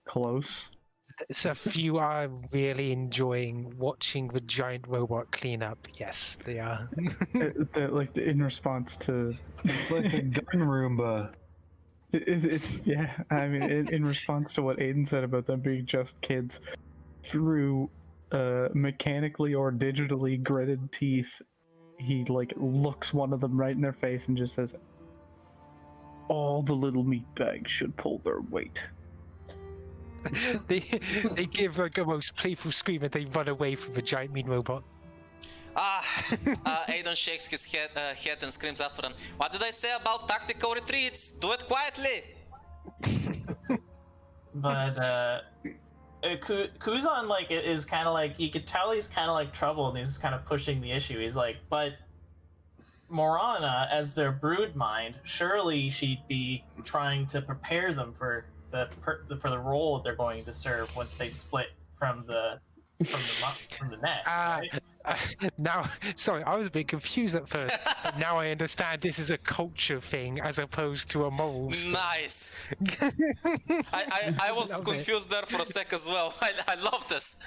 close? So a few are really enjoying watching the giant robot clean up. Yes, they are. Like in response to It's like a gun Roomba. It's yeah. I mean, in response to what Aiden said about them being just kids, through mechanically or digitally gritted teeth, he like looks one of them right in their face and just says, "All the little meat bags should pull their weight." they give like a most playful scream and they run away from the giant mean robot. Aiden shakes his head and screams after them. What did I say about tactical retreats? Do it quietly! But Kuzon like is kind of like, you could tell he's kind of like troubled, and he's kind of pushing the issue. He's like, but Morana, as their brood mind, surely she'd be trying to prepare them for the role they're going to serve once they split from the nest. Right? Now, sorry, I was a bit confused at first. But now I understand this is a culture thing as opposed to a moral. Nice. I was confused there for a sec as well. I love this.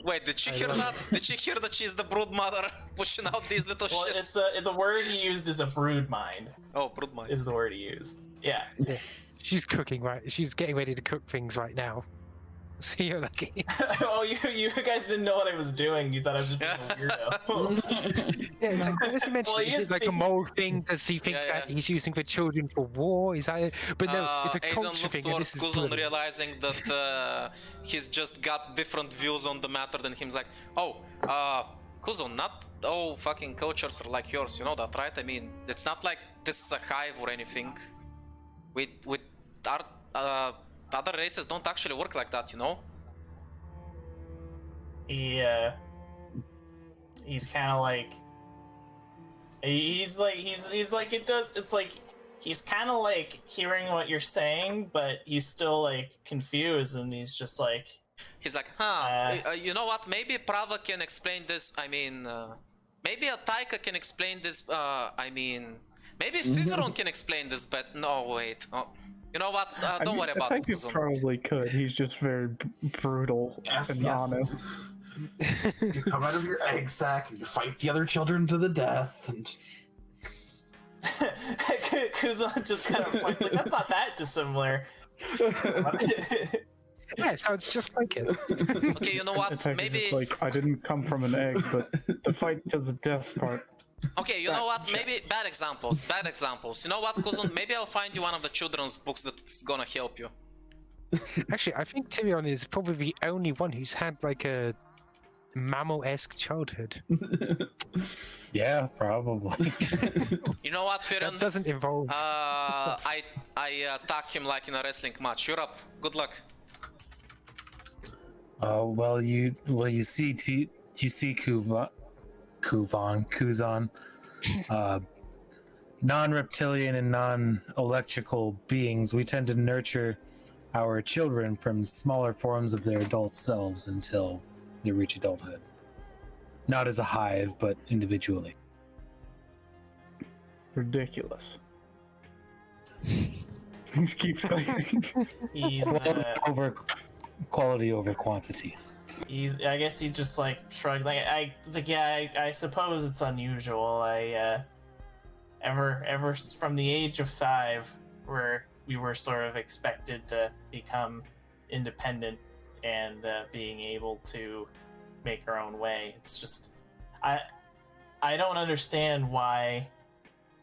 Wait, did she hear that? Did she hear that she's the brood mother pushing out these little Well, shits? it's the word he used is a brood mind. Oh, brood mind. Is the word he used. Yeah. She's cooking right. She's getting ready to cook things right now. So you're lucky. Oh, you guys didn't know what I was doing. You thought I was just being a weirdo. Yeah, it's like, as you mentioned, Well, he is is it like a being- moral thing? Does he think Yeah, that he's using the children for war? Is that? But no, it's a Aiden culture looks thing. And towards this is Kuzon, brilliant. realizing that he's just got different views on the matter than him. He's like, oh, Kuzon, not all fucking cultures are like yours. You know that, right? I mean, it's not like this is a hive or anything. With our other races don't actually work like that, you know? He's kind of like he's like it does. It's like he's kind of like hearing what you're saying, but he's still like confused, and he's just like. He's like, you know what? Maybe Prava can explain this. I mean, maybe Ataika can explain this. I mean, maybe Thiveron can explain this, but no, wait. Oh, you know what? Don't worry about I it, think he Kuzon. probably could. He's just very brutal and honest. You come out of your egg sac and you fight the other children to the death. And Kuzon just kind of like, that's not that dissimilar. Yeah, it sounds just like it. Okay, you know what? It's Maybe. like I didn't come from an egg, but the fight to the death part. Okay, you know what? Maybe bad examples. Bad examples. You know what, Kuzon? Maybe I'll find you one of the children's books that's gonna help you. Actually, I think Thiveron is probably the only one who's had like a mammal-esque childhood. Yeah, probably. You know what, That Thiveron? doesn't involve. I attack him like in a wrestling match. You're up. Good luck. You see Kuzon, non-reptilian and non-electrical beings. We tend to nurture our children from smaller forms of their adult selves until they reach adulthood. Not as a hive, but individually. Ridiculous. He keeps going. He's Quality over quantity. I guess he just like shrugs. It's like, yeah, I suppose it's unusual. Ever from the age of 5, where we were sort of expected to become independent and being able to make our own way. It's just, I don't understand why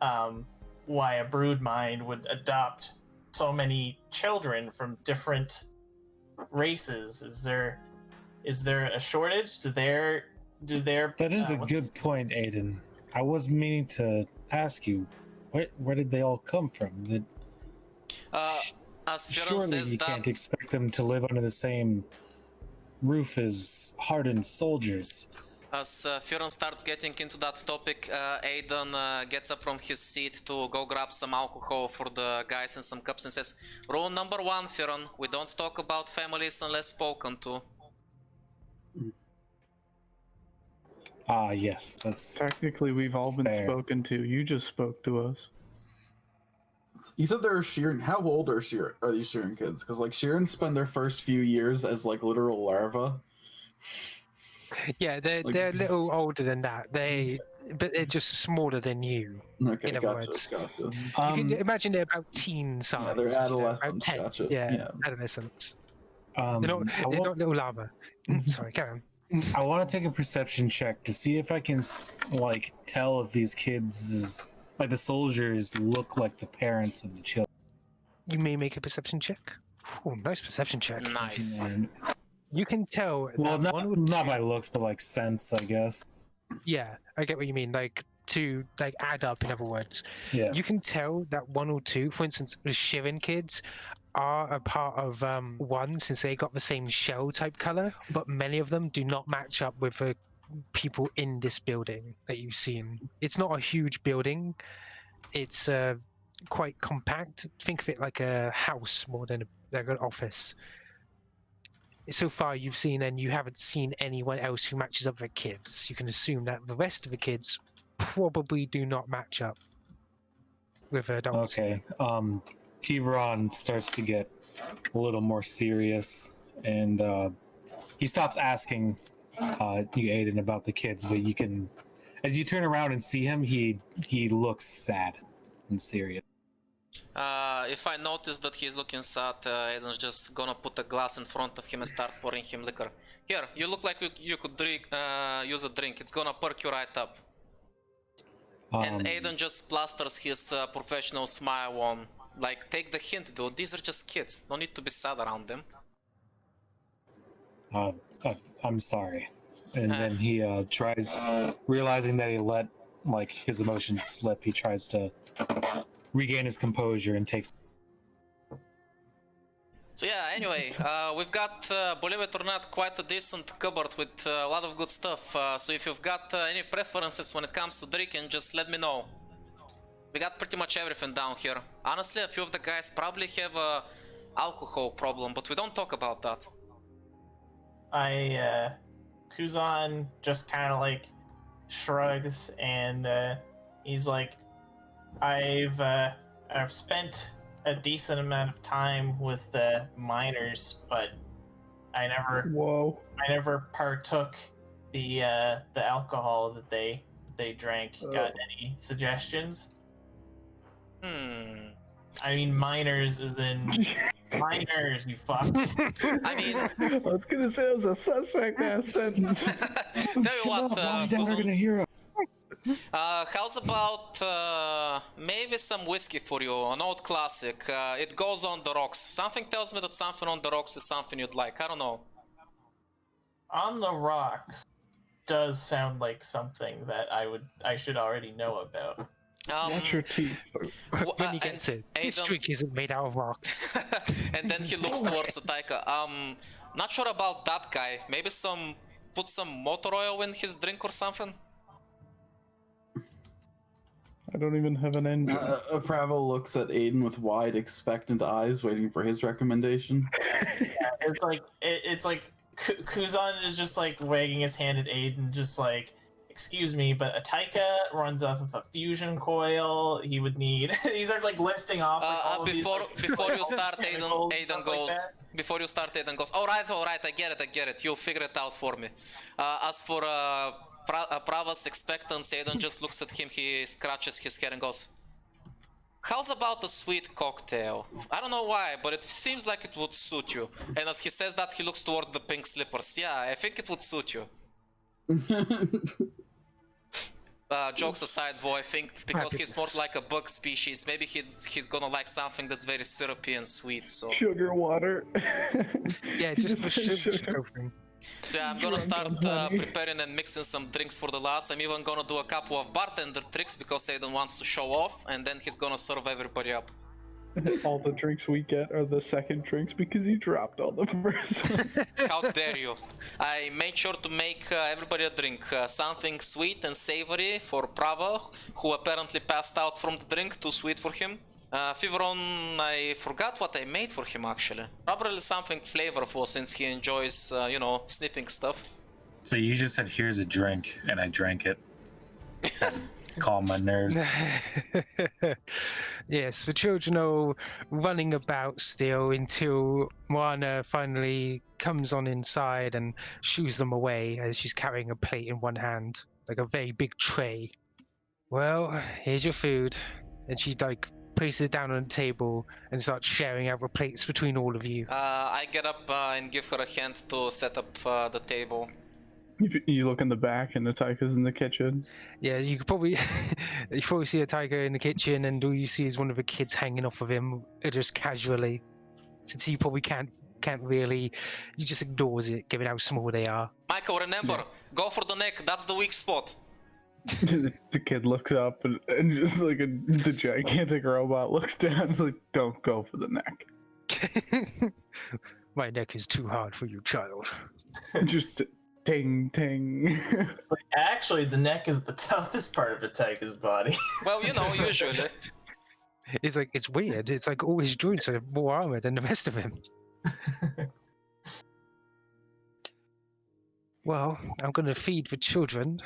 a brood mind would adopt so many children from different races. Is there a shortage? Do their That is a good point, Aiden. I was meaning to ask you, where did they all come from? As Thiveron Surely says you that. can't expect them to live under the same roof as hardened soldiers. As Thiveron starts getting into that topic, Aiden gets up from his seat to go grab some alcohol for the guys and some cups and says, "Rule number 1, Thiveron, we don't talk about families unless spoken to." Ah, yes, that's Technically, we've all been Fair. spoken to. You just spoke to us. you said they're Sheeran. How old are these Sheeran kids? Because like Sheeran spend their first few years as like literal larvae. Yeah, they're Like- they're a little older than that. But they're just smaller than you. Okay, In other gotcha, words. gotcha. You can imagine they're about teen size. Yeah, they're you know, about adolescents, 10. gotcha. Yeah, adolescents. I They're wa- not little lava. Sorry, carry on. I want to take a perception check to see if I can like tell if these kids, like the soldiers, look like the parents of the children. You may make a perception check. Oh, nice perception check. Nice. And- You can tell. well, that one or not two- by looks, but like sense, I guess. Yeah, I get what you mean. Like to like add up. In other words, Yeah. you can tell that one or two, for instance, the Shirin kids are a part of one since they got the same shell type color, but many of them do not match up with the people in this building that you've seen. It's not a huge building. It's quite compact. Think of it like a house more than like an office. So far you've seen, and you haven't seen anyone else who matches up with the kids. You can assume that the rest of the kids probably do not match up with adults. Okay. Thiveron starts to get a little more serious, and he stops asking you, Aiden, about the kids. But you can, as you turn around and see him, he looks sad and serious. If I notice that he's looking sad, Aiden's just gonna put a glass in front of him and start pouring him liquor. Here, you look like you could drink, use a drink. It's gonna perk you right up. And Aiden just plasters his professional smile on. Like, take the hint, dude. These are just kids. No need to be sad around them. I'm sorry. And then he tries, realizing that he let like his emotions slip. He tries to regain his composure and takes. So yeah, anyway, we've got, believe it or not, quite a decent cupboard with a lot of good stuff. So if you've got any preferences when it comes to drinking, just let me know. We got pretty much everything down here. Honestly, a few of the guys probably have a alcohol problem, but we don't talk about that. Kuzon just kind of like shrugs and he's like, I've spent a decent amount of time with the miners, but I never partook the alcohol that they drank. Got any suggestions? I mean, miners is in miners, you fuck. I mean, I was gonna say it was a suspect ass sentence. tell you what, Kuzon, gonna hear us. how's about maybe some whiskey for you, an old classic. It goes on the rocks. Something tells me that something on the rocks is something you'd like. I don't know. On the rocks does sound like something that I should already know about. Watch your teeth. When he gets it, this Aiden- drink isn't made out of rocks. And then he looks towards Ataika. Not sure about that guy. Maybe put some motor oil in his drink or something. I don't even have an engine. Prava looks at Aiden with wide, expectant eyes, waiting for his recommendation. It's like Kuzon is just like wagging his hand at Aiden, just like, excuse me, but Ataika runs off of a fusion coil. He would need. These are like listing off. Like, all of Before you start, chemicals and Aiden stuff goes. like that. Before you start, Aiden goes. All right, I get it. You'll figure it out for me. As for Prava's expectancy, Aiden just looks at him. He scratches his head and goes, "How's about a sweet cocktail? I don't know why, but it seems like it would suit you." And as he says that, he looks towards the pink slippers. Yeah, I think it would suit you. Jokes aside, though, I think because he's more like a bug species, maybe he's gonna like something that's very syrupy and sweet. So Sugar water. Yeah, just the sugar thing. so yeah, I'm gonna start preparing and mixing some drinks for the lads. I'm even gonna do a couple of bartender tricks because Aiden wants to show off, and then he's gonna serve everybody up. All the drinks we get are the second drinks because you dropped all the first one. How dare you? I made sure to make everybody a drink. Something sweet and savory for Prava, who apparently passed out from the drink, too sweet for him. Thiveron, I forgot what I made for him actually. Probably something flavorful since he enjoys, sniffing stuff. So you just said, "Here's a drink," and I drank it. calm my nerves. Yes, the children are running about still until Moana finally comes on inside and shoos them away as she's carrying a plate in one hand, like a very big tray. Well, here's your food. And she like places it down on the table and starts sharing out the plates between all of you. I get up and give her a hand to set up the table. You look in the back and Ataika's in the kitchen. Yeah, you could probably you probably see a tiger in the kitchen, and all you see is one of the kids hanging off of him, just casually. Since you probably can't really, he just ignores it, given how small they are. Michael, remember, go for the neck. That's the weak spot. The kid looks up and just like the gigantic robot looks down. It's like, don't go for the neck. My neck is too hard for you, child. Just ting ting. Actually, the neck is the toughest part of Ataika's body. Well, you know, usually. It's like, it's weird. It's like all his joints are more armor than the rest of him. Well, I'm going to feed the children,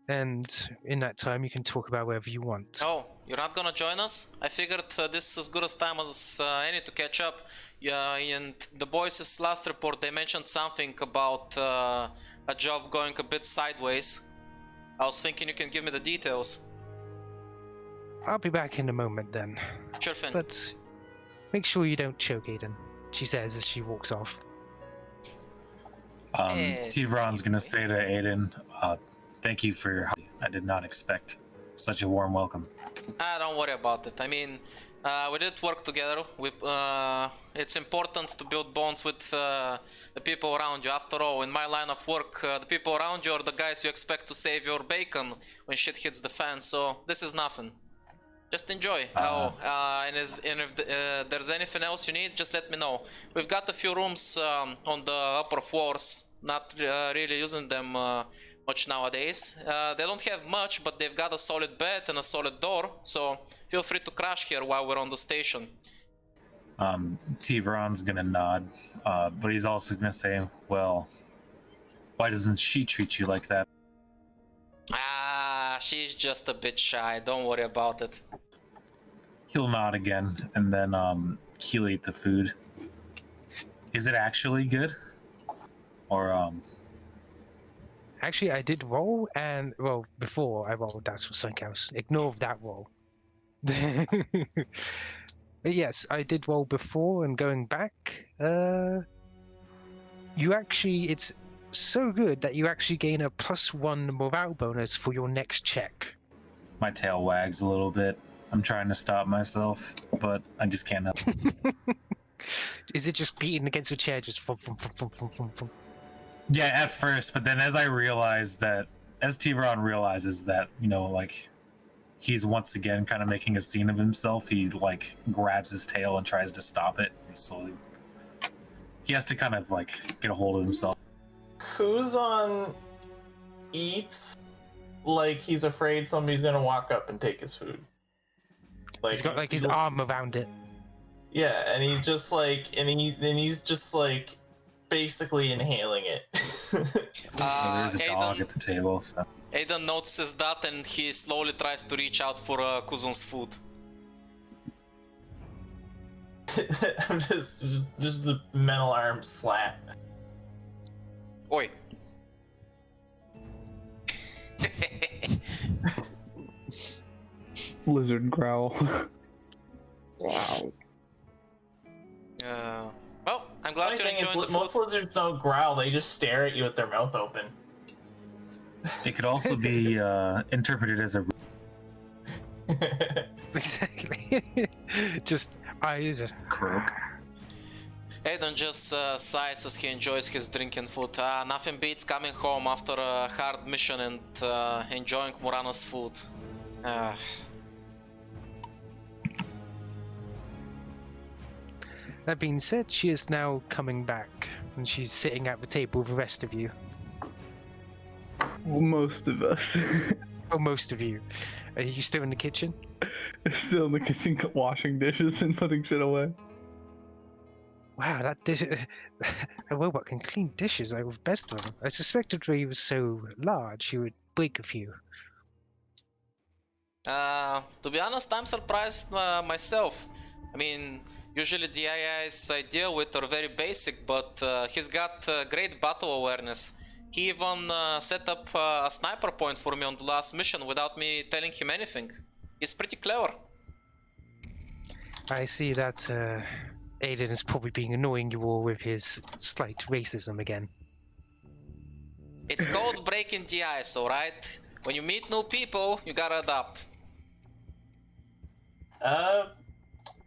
and in that time you can talk about whatever you want. Oh, you're not gonna join us? I figured this is as good as time as any to catch up. Yeah, in the boys' last report they mentioned something about a job going a bit sideways. I was thinking you can give me the details. I'll be back in a moment then. Sure thing. But make sure you don't choke, Aiden, she says as she walks off. Thiveron's gonna say to Aiden, thank you for your help. I did not expect such a warm welcome. Don't worry about it. I mean, we did work together. It's important to build bonds with the people around you. After all, in my line of work, the people around you are the guys you expect to save your bacon when shit hits the fan, so this is nothing. Just enjoy. And if there's anything else you need, just let me know. We've got a few rooms on the upper floors, not really using them much nowadays. They don't have much, but they've got a solid bed and a solid door, so feel free to crash here while we're on the station. Thiveron's gonna nod, but he's also gonna say, well, why doesn't she treat you like that? She's just a bit shy, don't worry about it. He'll nod again, and then he'll eat the food. Is it actually good? Or Actually, I did roll, and well, before I rolled, that's for something else. Ignore that roll. But yes, I did roll before, and going back, you actually, it's so good that you actually gain a +1 morale bonus for your next check. my tail wags a little bit. I'm trying to stop myself, but I just can't help. Is it just beating against the chair, just thump, thump, thump, thump, thump, thump? Yeah, at first, but then as Thiveron realizes that, you know, like, he's once again kind of making a scene of himself, he, like, grabs his tail and tries to stop it. And slowly, he has to kind of, like, get a hold of himself. Kuzon eats like he's afraid somebody's gonna walk up and take his food. Like, He's got like his arm around it. yeah, and he's just like, he's just like basically inhaling it. There's a dog at the table, so. Aiden notices that and he slowly tries to reach out for Kuzon's food. I'm just the metal arm slap. Oi. Lizard growl. Wow. Well, I'm glad you're enjoying the food. Most lizards don't growl; they just stare at you with their mouth open. It could also be interpreted as a. Exactly. Just eyes. Croak. Aiden just sighs as he enjoys his drinking food. Nothing beats coming home after a hard mission and enjoying Murana's food. That being said, she is now coming back, and she's sitting at the table with the rest of you. Most of us. Or most of you. Are you still in the kitchen? Still in the kitchen washing dishes and putting shit away. Wow, that dish. A robot can clean dishes like with best of them. I suspected when he was so large, he would break a few. To be honest, I'm surprised myself. I mean, usually the AIs I deal with are very basic, but he's got great battle awareness. He even set up a sniper point for me on the last mission without me telling him anything. He's pretty clever. I see that Aiden is probably being annoying you all with his slight racism again. It's called breaking the ice, alright? When you meet new people, you gotta adapt.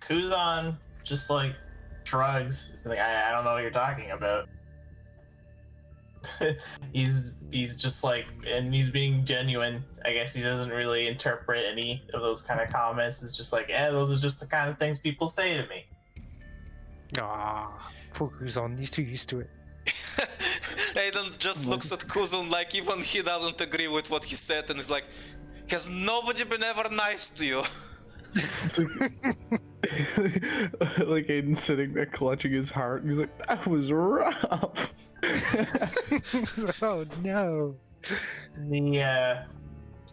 Kuzon just like shrugs. Like, I don't know what you're talking about. he's just like, and he's being genuine. I guess he doesn't really interpret any of those kind of comments. It's just like, those are just the kind of things people say to me. Ah, poor Kuzon, he's too used to it. Aiden just looks at Kuzon like even he doesn't agree with what he said and is like, has nobody been ever nice to you? Like Aiden's sitting there clutching his heart, and he's like, "That was rough." Oh no.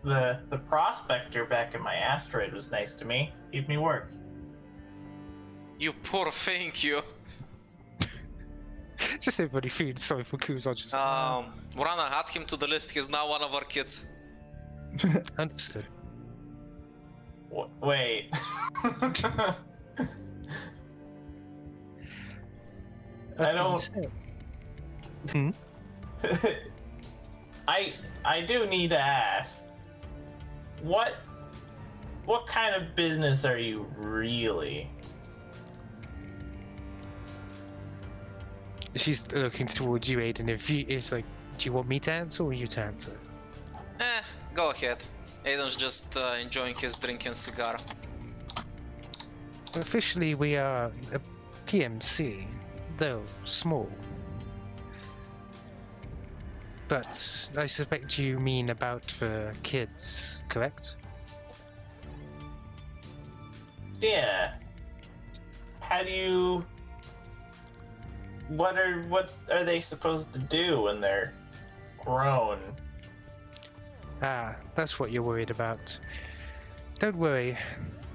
The prospector back in my asteroid was nice to me. Gave me work. You poor thing, you. Just everybody feeling sorry for Kuzon. Just Murana, add him to the list. He's now one of our kids. understood. Wait. I don't. Hmm? I do need to ask. What kind of business are you really? She's looking towards you, Aiden. It's like, do you want me to answer or you to answer? Go ahead. Aiden's just enjoying his drinking cigar. Officially, we are a PMC, though small. But I suspect you mean about the kids, correct? Yeah. How do you? What are they supposed to do when they're grown? Ah, that's what you're worried about. Don't worry.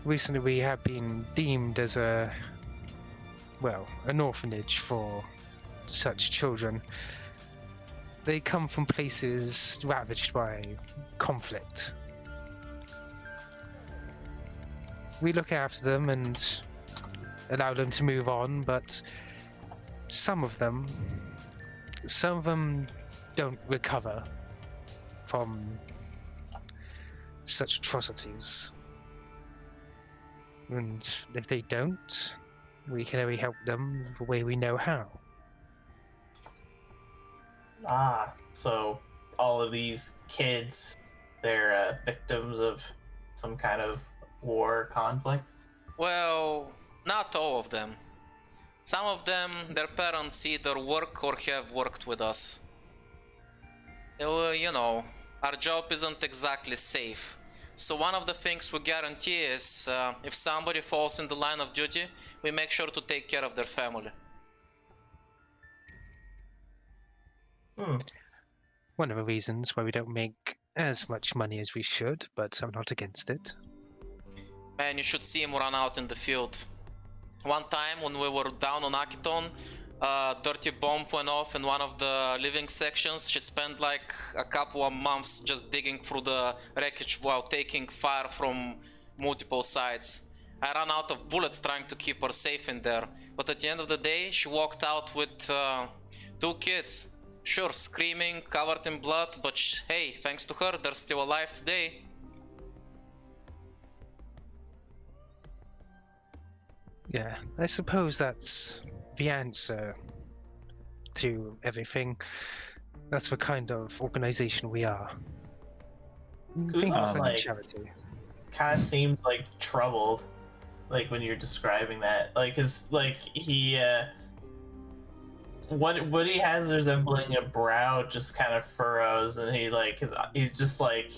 Recently we have been deemed as an orphanage for such children. They come from places ravaged by conflict. We look after them and allow them to move on, but some of them don't recover from such atrocities. And if they don't, we can only help them the way we know how. Ah, so all of these kids, they're victims of some kind of war conflict? Well, not all of them. Some of them, their parents either work or have worked with us. You know, our job isn't exactly safe. So one of the things we guarantee is if somebody falls in the line of duty, we make sure to take care of their family. One of the reasons why we don't make as much money as we should, but I'm not against it. Man, you should see him run out in the field. One time when we were down on Akiton, a dirty bomb went off in one of the living sections. She spent like a couple of months just digging through the wreckage while taking fire from multiple sides. I ran out of bullets trying to keep her safe in there, but at the end of the day she walked out with 2 kids. Sure, screaming, covered in blood, but hey, thanks to her, they're still alive today. Yeah, I suppose that's the answer to everything. That's the kind of organization we are. Think of us like a charity. Kind of seems like troubled, like when you're describing that. Like, is like he, what he has resembling a brow just kind of furrows, and he's just like,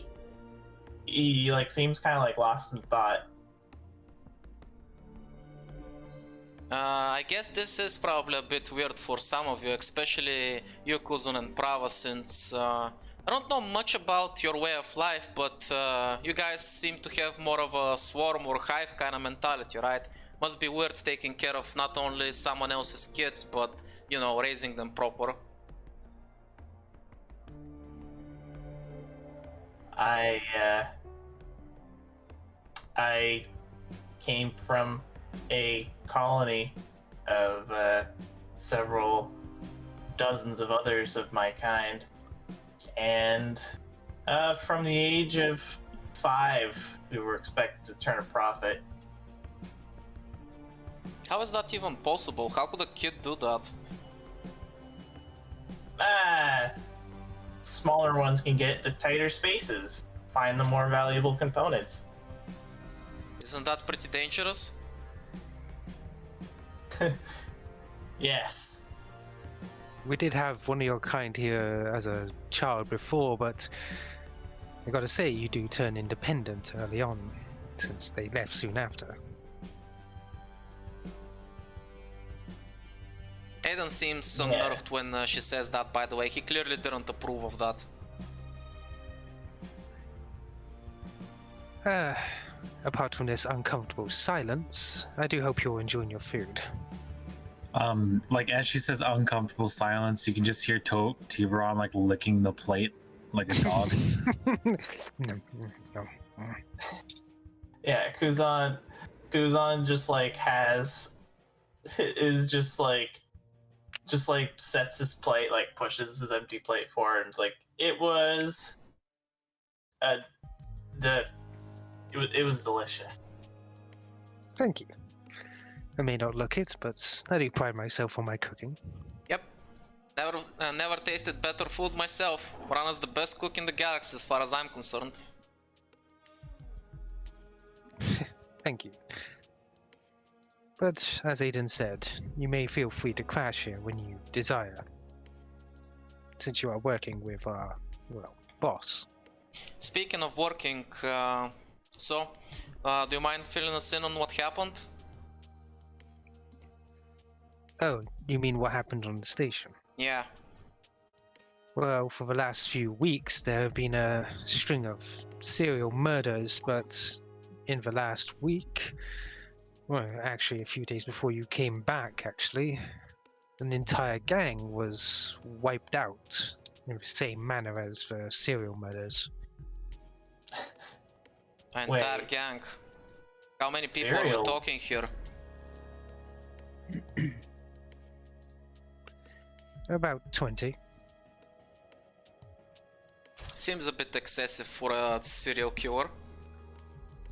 he like seems kind of like lost in thought. I guess this is probably a bit weird for some of you, especially you, Kuzon and Prava, since I don't know much about your way of life, but you guys seem to have more of a swarm or hive kind of mentality, right? Must be weird taking care of not only someone else's kids, but, you know, raising them proper. I came from a colony of several dozens of others of my kind, and from the age of 5, we were expected to turn a profit. How is that even possible? How could a kid do that? Smaller ones can get to tighter spaces, find the more valuable components. Isn't that pretty dangerous? Yes. We did have one of your kind here as a child before, but I gotta say, you do turn independent early on, since they left soon after. Aiden seems Yeah. unnerved when she says that, by the way. He clearly didn't approve of that. Apart from this uncomfortable silence, I do hope you're enjoying your food. Like as she says uncomfortable silence, you can just hear Thiveron like licking the plate like a dog. No. Yeah, Kuzon just like is just like sets his plate, like pushes his empty plate forward, and it's like it was delicious. Thank you. I may not look it, but I do pride myself on my cooking. Yep. Never tasted better food myself. Prana's the best cook in the galaxy as far as I'm concerned. Thank you. But as Aiden said, you may feel free to crash here when you desire, since you are working with our, well, boss. Speaking of working, do you mind filling us in on what happened? Oh, you mean what happened on the station? Yeah. Well, for the last few weeks, there have been a string of serial murders, but in the last week, well, actually a few days before you came back, actually, an entire gang was wiped out in the same manner as the serial murders. An Wait. entire gang. How many people are Serial? we talking here? About 20. Seems a bit excessive for a serial killer.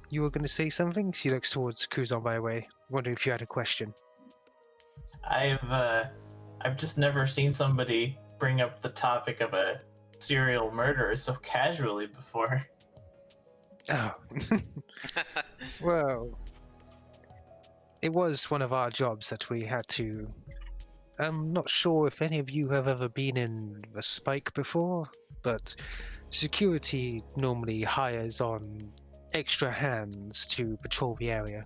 You were going to say something? She looks towards Kuzon, by the way. Wonder if you had a question. I've just never seen somebody bring up the topic of a serial murderer so casually before. Oh. Well, it was one of our jobs that we had to... I'm not sure if any of you have ever been in a spike before, but security normally hires on extra hands to patrol the area.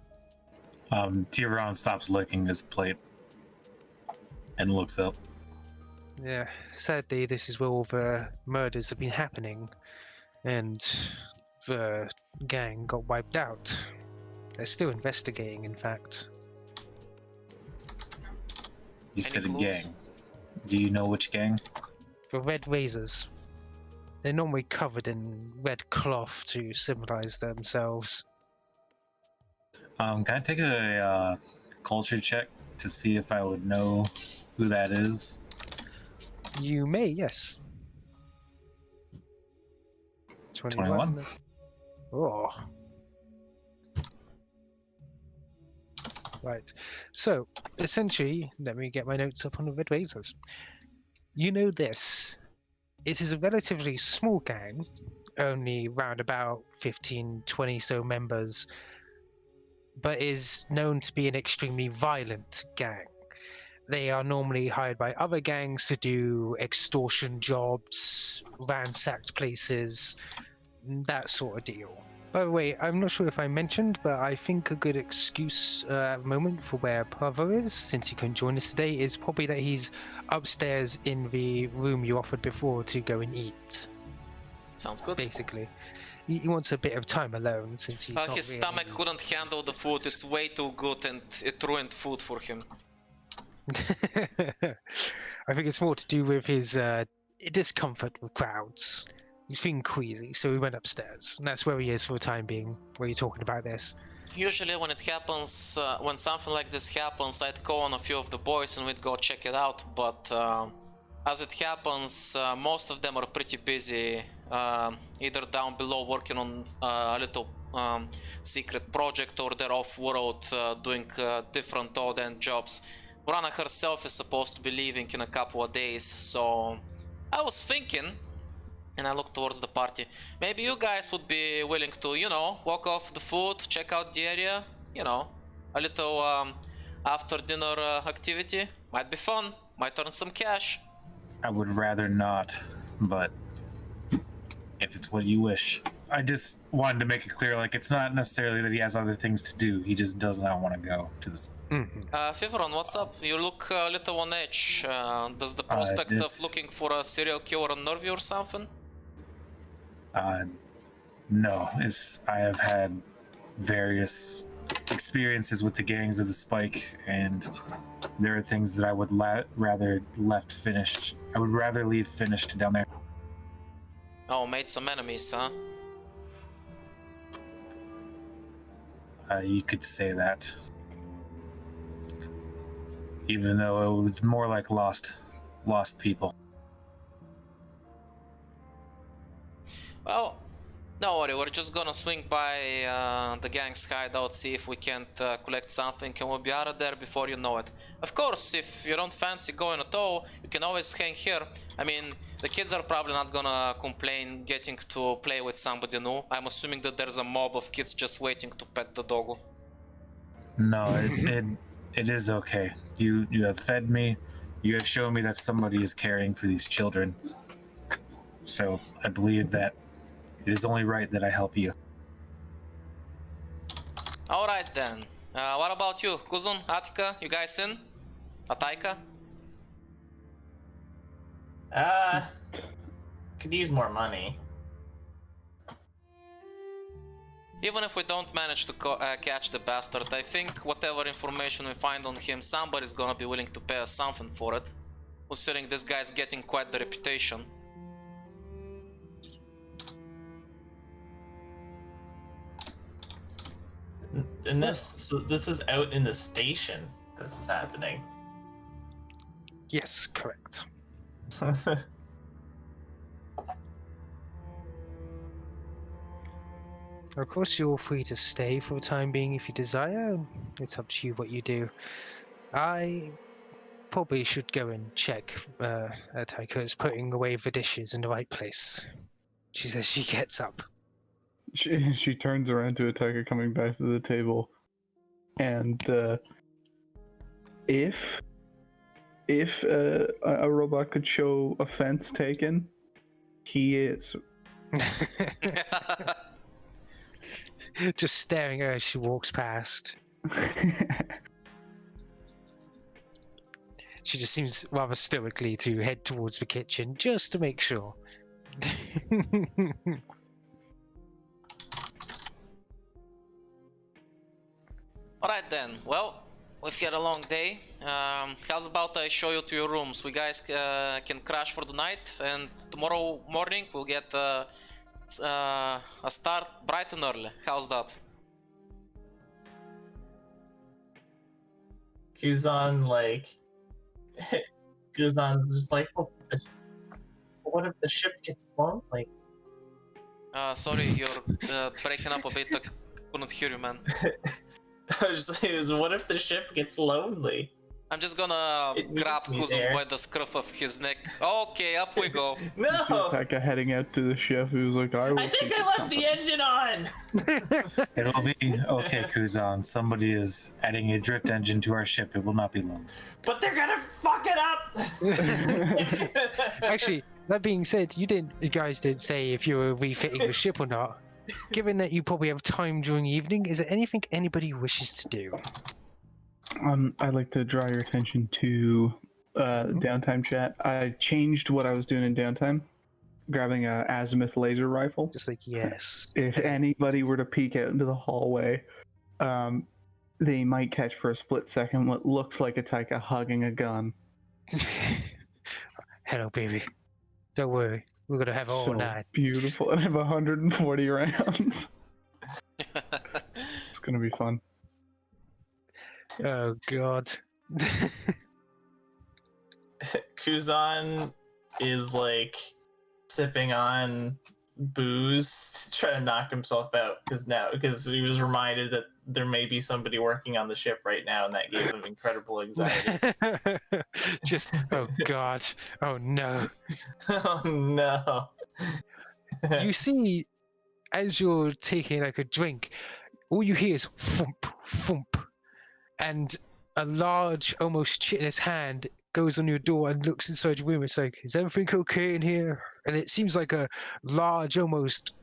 Thiveron stops licking his plate and looks up. Yeah, sadly, this is where all the murders have been happening, and the gang got wiped out. They're still investigating, in fact. You Any said a clues? gang. Do you know which gang? The Red Razors. They're normally covered in red cloth to symbolize themselves. Can I take a culture check to see if I would know who that is? You may, yes. 21. Oh. Right. So, essentially, let me get my notes up on the Red Razors. You know this. It is a relatively small gang, only round about 15, 20 so members, but is known to be an extremely violent gang. They are normally hired by other gangs to do extortion jobs, ransacked places, that sort of deal. By the way, I'm not sure if I mentioned, but I think a good excuse at the moment for where Prava is, since he couldn't join us today, is probably that he's upstairs in the room you offered before to go and eat. Sounds good. basically. He wants a bit of time alone since he's not His really... stomach couldn't handle the food. It's way too good, and it ruined food for him. I think it's more to do with his discomfort with crowds. He's feeling queasy, so he went upstairs. And that's where he is for the time being, where you're talking about this. Usually when it happens, when something like this happens, I'd call on a few of the boys and we'd go check it out, but as it happens, most of them are pretty busy, either down below working on a little secret project, or they're off-world doing different odd-end jobs. Brana herself is supposed to be leaving in a couple of days, so I was thinking, and I look towards the party, maybe you guys would be willing to, you know, walk off the food, check out the area, you know, a little after dinner activity. Might be fun, might earn some cash. I would rather not, but if it's what you wish. I just wanted to make it clear, like, it's not necessarily that he has other things to do, he just does not want to go to this. Thiveron, what's up? You look a little on edge. Does the prospect of looking for a serial killer unnerve you or something? No, I have had various experiences with the gangs of the Spike, and there are things that I would rather left finished. I would rather leave finished down there. Oh, made some enemies, huh? You could say that. Even though it was more like lost people. Well, don't worry, we're just gonna swing by the gang's hideout, see if we can't collect something, and we'll be out of there before you know it. Of course, if you don't fancy going at all, you can always hang here. I mean, the kids are probably not gonna complain getting to play with somebody new. I'm assuming that there's a mob of kids just waiting to pet the doggo. No, it is okay. You have fed me. You have shown me that somebody is caring for these children. So I believe that it is only right that I help you. Alright then. What about you? Kuzon, Attika, you guys in? Ataika? Could use more money. Even if we don't manage to catch the bastard, I think whatever information we find on him, somebody's gonna be willing to pay us something for it. Considering this guy's getting quite the reputation. And this is out in the station. This is happening. Yes, correct. Of course, you're free to stay for the time being if you desire. It's up to you what you do. I probably should go and check Ataika's putting away the dishes in the right place. She says she gets up. She turns around to Ataika coming back to the table, and if a robot could show offense taken, he is. Just staring at her as she walks past. She just seems rather stoically to head towards the kitchen just to make sure. Alright then, well, we've had a long day. How's about I show you to your rooms? We guys can crash for the night, and tomorrow morning we'll get a start bright and early. How's that? Kuzon, Kuzon's just like, oh, what if the ship gets lonely? Sorry, you're breaking up a bit. I couldn't hear you, man. I was just saying, what if the ship gets lonely? I'm just gonna grab Kuzon by the scruff of his neck. Okay, up we go. No! You see Ataika heading out to the ship. He was like, I think I left the engine on! It'll be okay, Kuzon. Somebody is adding a drift engine to our ship. It will not be long. But they're gonna fuck it up! Actually, that being said, you guys didn't say if you were refitting the ship or not. Given that you probably have time during the evening, is there anything anybody wishes to do? I'd like to draw your attention to downtime chat. I changed what I was doing in downtime. grabbing a azimuth laser rifle. Just like, yes. If anybody were to peek out into the hallway, they might catch for a split second what looks like Ataika hugging a gun. Hello, baby. Don't worry. We're going to have all So night. beautiful. And I have 140 rounds. It's going to be fun. Oh, God. Kuzon is like sipping on booze to try to knock himself out because he was reminded that there may be somebody working on the ship right now, and that gave him incredible anxiety. Just, oh, God. Oh, no. Oh no. You see, as you're taking like a drink, all you hear is thump, thump, and a large, almost chitinous hand goes on your door and looks inside your room. It's like, is everything okay in here? And it seems like a large, almost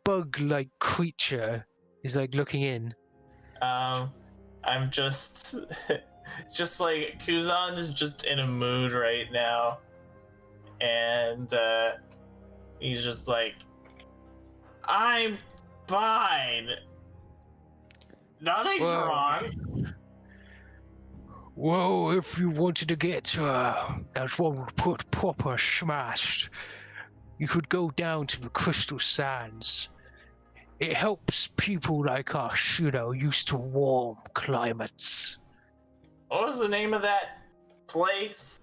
bug-like creature is like looking in. I'm just like Kuzon is just in a mood right now, and he's just like, I'm fine. Nothing's Well, wrong. Well, if you wanted to get that one would put proper smashed, you could go down to the Crystal Sands. It helps people like us, used to warm climates. What was the name of that place?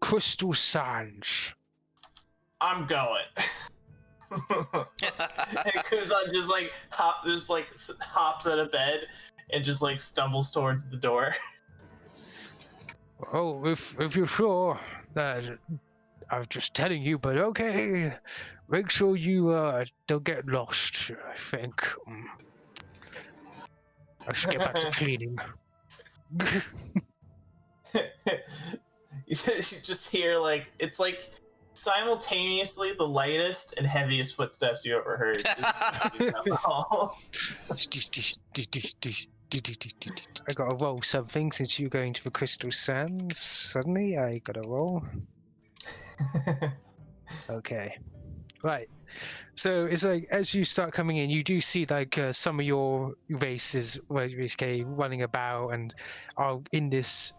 Crystal Sands. I'm going. And Kuzon just hops out of bed and just like stumbles towards the door. Oh, if you're sure, I'm just telling you, but okay. Make sure you don't get lost, I think. I should get back to cleaning. You just hear like it's like simultaneously the lightest and heaviest footsteps you ever heard. I gotta roll something since you're going to the Crystal Sands. Suddenly, I gotta roll. Okay. Right. So it's like as you start coming in, you do see like some of your races basically running about and are in this.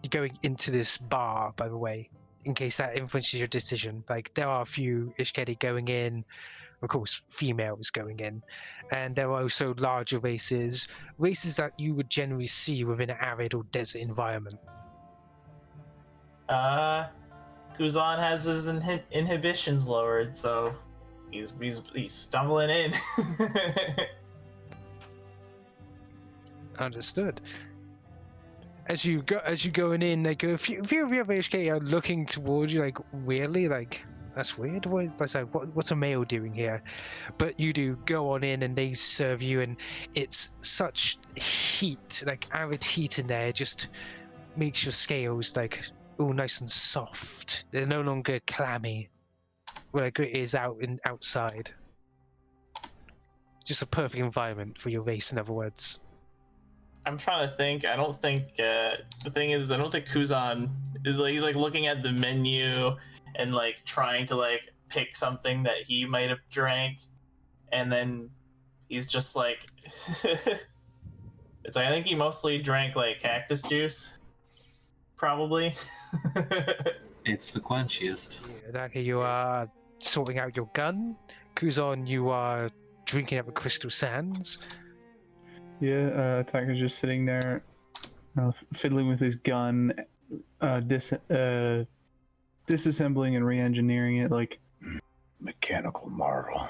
You're going into this bar, by the way, in case that influences your decision. Like there are a few Ishkedi going in, of course, females going in, and there are also larger races that you would generally see within an arid or desert environment. Kuzon has his inhibitions lowered, so he's stumbling in. Understood. As you going in, like a few of the other HK are looking towards you, like weirdly, like that's weird. What's a male doing here? But you do go on in, and they serve you, and it's such heat, like arid heat in there, just makes your scales like all nice and soft. They're no longer clammy, like it is outside. Just a perfect environment for your race, in other words. I'm trying to think. I don't think the thing is, I don't think Kuzon is like he's like looking at the menu and like trying to like pick something that he might have drank, and then he's just like, it's like I think he mostly drank like cactus juice, probably. It's the quenchiest. Ataika, you are sorting out your gun. Kuzon, you are drinking at the Crystal Sands. Yeah, Ataika's just sitting there, fiddling with his gun, disassembling and re-engineering it like mechanical marvel.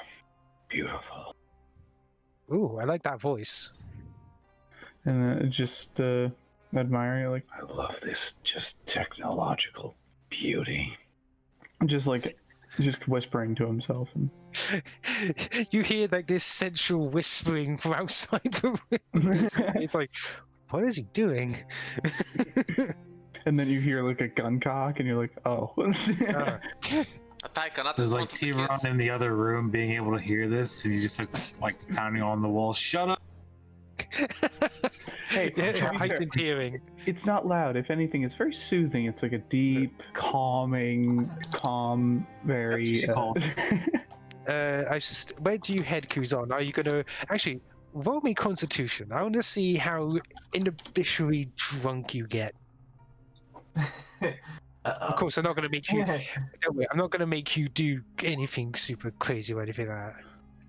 Beautiful. Ooh, I like that voice. And then just admiring it like, I love this just technological beauty. just whispering to himself. And You hear like this sensual whispering from outside the room. It's like, what is he doing? and then you hear like a gun cock, and you're like, oh. Ataika, not So in there's like front of the Thiveron kids. in the other room being able to hear this, and he just starts like pounding on the wall. Shut up! Hey, Hey, Yeah, to be fair, heightened hearing. it's not loud. If anything, it's very soothing. It's like a deep, calm, very. That's what Where do you head, Kuzon? Are you gonna actually roll me Constitution? I want to see how inhabitually drunk you get. Of course, I'm not gonna make you. Don't worry, I'm not gonna make you do anything super crazy or anything like that.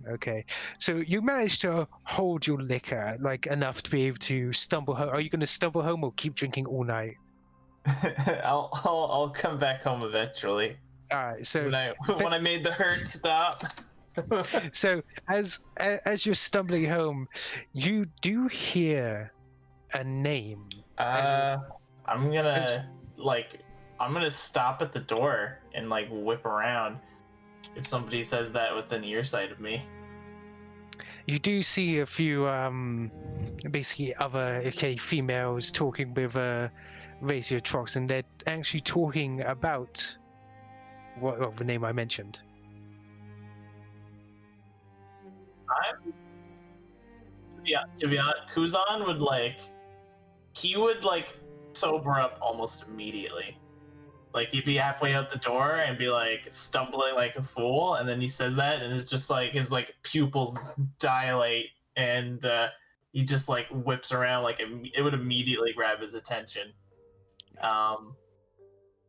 Okay, so you managed to hold your liquor like enough to be able to stumble home. Are you gonna stumble home or keep drinking all night? I'll come back home eventually. Alright, so When I made the hurt stop. so as you're stumbling home, you do hear a name. I'm gonna stop at the door and like whip around if somebody says that within earsight of me. You do see a few basically other females talking with Razor Trox, and they're actually talking about what the name I mentioned. To be honest, Kuzon would sober up almost immediately. Like he'd be halfway out the door and be like stumbling like a fool, and then he says that, and it's just like his like pupils dilate, and he just like whips around like it would immediately grab his attention.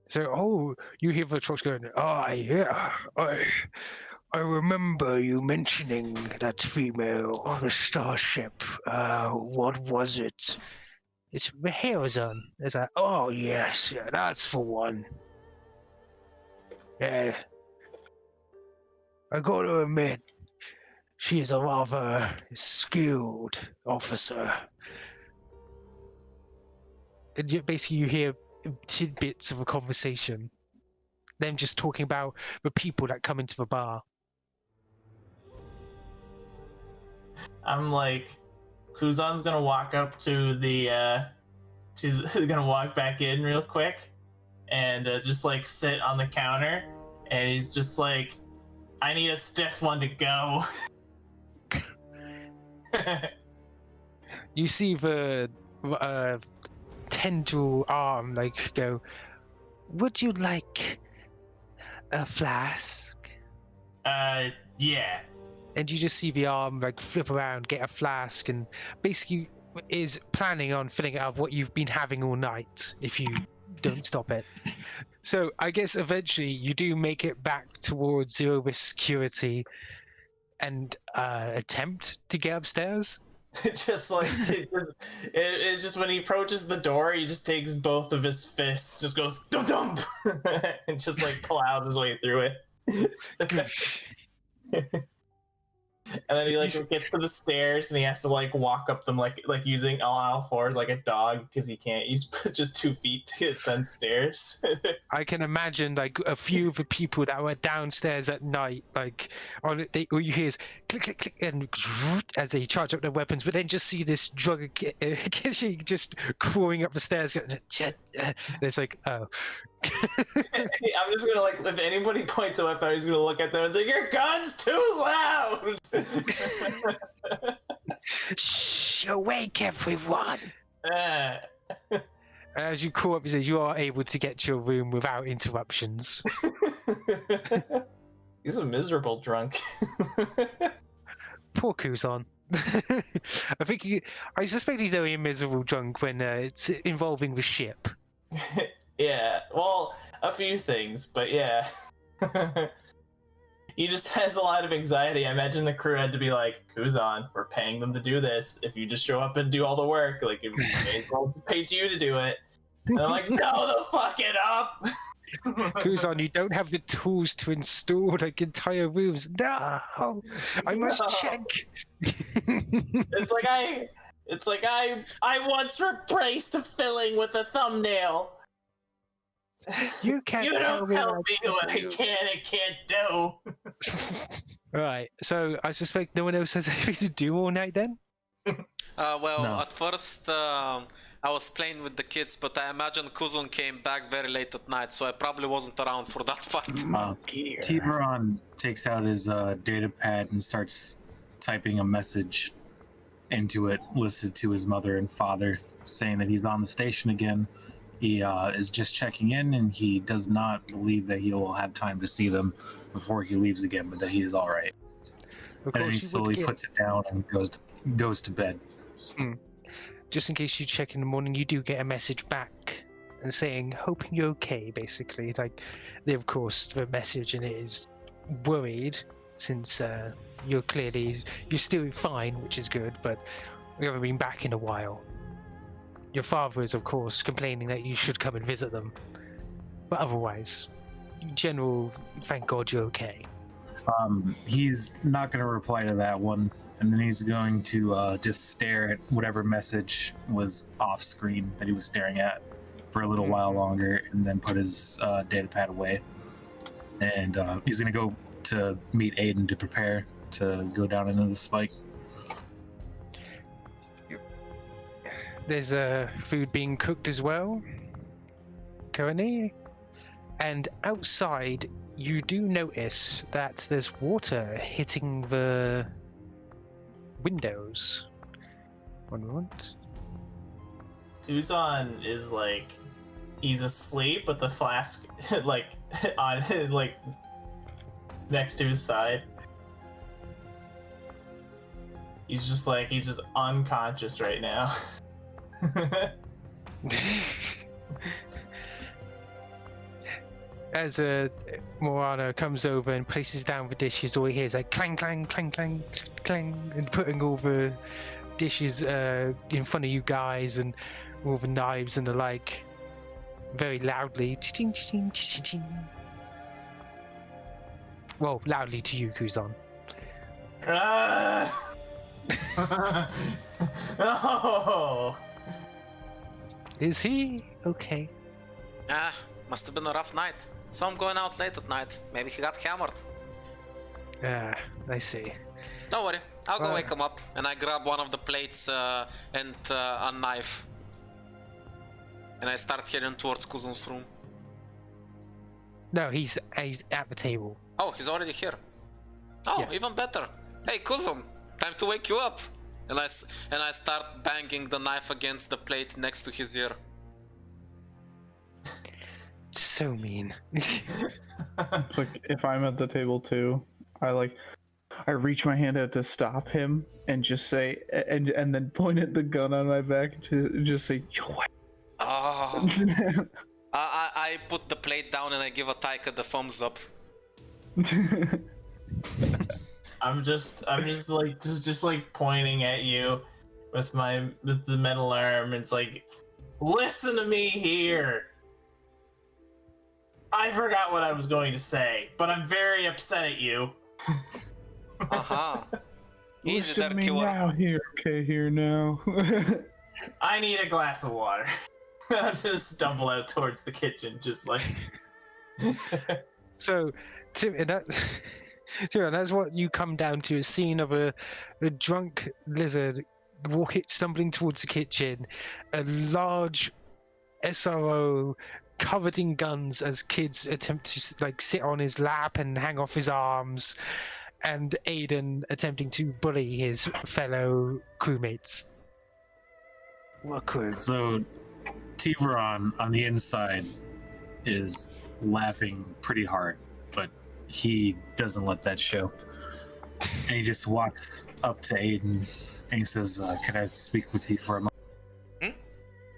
So, you hear the Trox going, "Oh yeah, I remember you mentioning that female on the starship. What was it? It's Mahazon." It's like, "Oh yes, yeah, that's the one." Yeah. I gotta admit, she is a rather skilled officer. And basically you hear tidbits of a conversation. Them just talking about the people that come into the bar. I'm like, Kuzon's gonna walk up to the gonna walk back in real quick and just like sit on the counter, and he's just like, I need a stiff one to go. You see the tendril arm like go, "Would you like a flask?" Yeah. And you just see the arm like flip around, get a flask, and basically is planning on filling it up what you've been having all night if you don't stop it. So I guess eventually you do make it back towards zero risk security and attempt to get upstairs. Just like it's just when he approaches the door, he just takes both of his fists, just goes dum dum, and just like plows his way through it. And then he like gets to the stairs, and he has to like walk up them like using all fours like a dog, because he can't use just 2 feet to ascend stairs. I can imagine like a few of the people that were downstairs at night, like on it, all you hear is click click click and as they charge up their weapons, but then just see this drug just crawling up the stairs. And it's like, oh. I'm just gonna like, if anybody points a weapon, I'm just gonna look at them and say, "Your gun's too loud." Shh! Awake, everyone! As you call up, you are able to get to your room without interruptions. He's a miserable drunk. Poor Kuzon. I suspect he's only a miserable drunk when it's involving the ship. Yeah, well, a few things, but yeah. He just has a lot of anxiety. I imagine the crew had to be like, Kuzon, we're paying them to do this. If you just show up and do all the work, like, if we paid you to do it. And I'm like, no, the fuck it up! Kuzon, you don't have the tools to install like entire rooms. No! I must check! It's like I once replaced a filling with a thumbnail. You can't don't tell me what I can and can't do. Right, so I suspect no one else has anything to do all night then? At first I was playing with the kids, but I imagine Kuzon came back very late at night, so I probably wasn't around for that fight. Thiveron takes out his data pad and starts typing a message into it listed to his mother and father, saying that he's on the station again. He is just checking in, and he does not believe that he will have time to see them before he leaves again, but that he is all right. Of And then he course, you would slowly get, puts it down and goes to bed. just in case you check in the morning, you do get a message back and saying, hoping you're okay, basically. Like, they, of course, the message, and it is worried, since you're still fine, which is good, but we haven't been back in a while. Your father is, of course, complaining that you should come and visit them. But otherwise, in general, thank God you're okay. He's not going to reply to that one, and then he's going to just stare at whatever message was off screen that he was staring at for a little while longer, and then put his data pad away. And he's going to go to meet Aiden to prepare to go down into the spike. There's food being cooked as well, currently. And outside, you do notice that there's water hitting the windows. 1 moment. Kuzon is like, he's asleep, but the flask like on like next to his side. He's just unconscious right now. As Morana comes over and places down the dishes, all he hears like clang, clang, clang, clang, clang, and putting all the dishes in front of you guys and all the knives and the like very loudly. Ching, ching, ching, ching. Well, loudly to you, Kuzon. No. Is he okay? Must have been a rough night. So I'm going out late at night. Maybe he got hammered. I see. Don't worry, I'll go wake him up. And I grab one of the plates and a knife. And I start heading towards Kuzon's room. No, he's at the table. Oh, he's already here. Oh, Yes. even better. Hey, Kuzon, time to wake you up. And I start banging the knife against the plate next to his ear. So mean. Like, if I'm at the table too, I reach my hand out to stop him and just say, and then point at the gun on my back to just say, yo. Oh. I put the plate down and I give Ataika the thumbs up. I'm just like pointing at you with the metal arm. It's like, listen to me here. I forgot what I was going to say, but I'm very upset at you. Easy Listen there, to me killer. now, here now. I need a glass of water. I just stumble out towards the kitchen, just like. So, Tim, and that's what you come down to: a scene of a drunk lizard stumbling towards the kitchen, a large SRO covered in guns as kids attempt to like sit on his lap and hang off his arms, and Aiden attempting to bully his fellow crewmates. Awkward. So, Thiveron on the inside is laughing pretty hard, but he doesn't let that show. And he just walks up to Aiden and he says, "Can I speak with you for a moment?"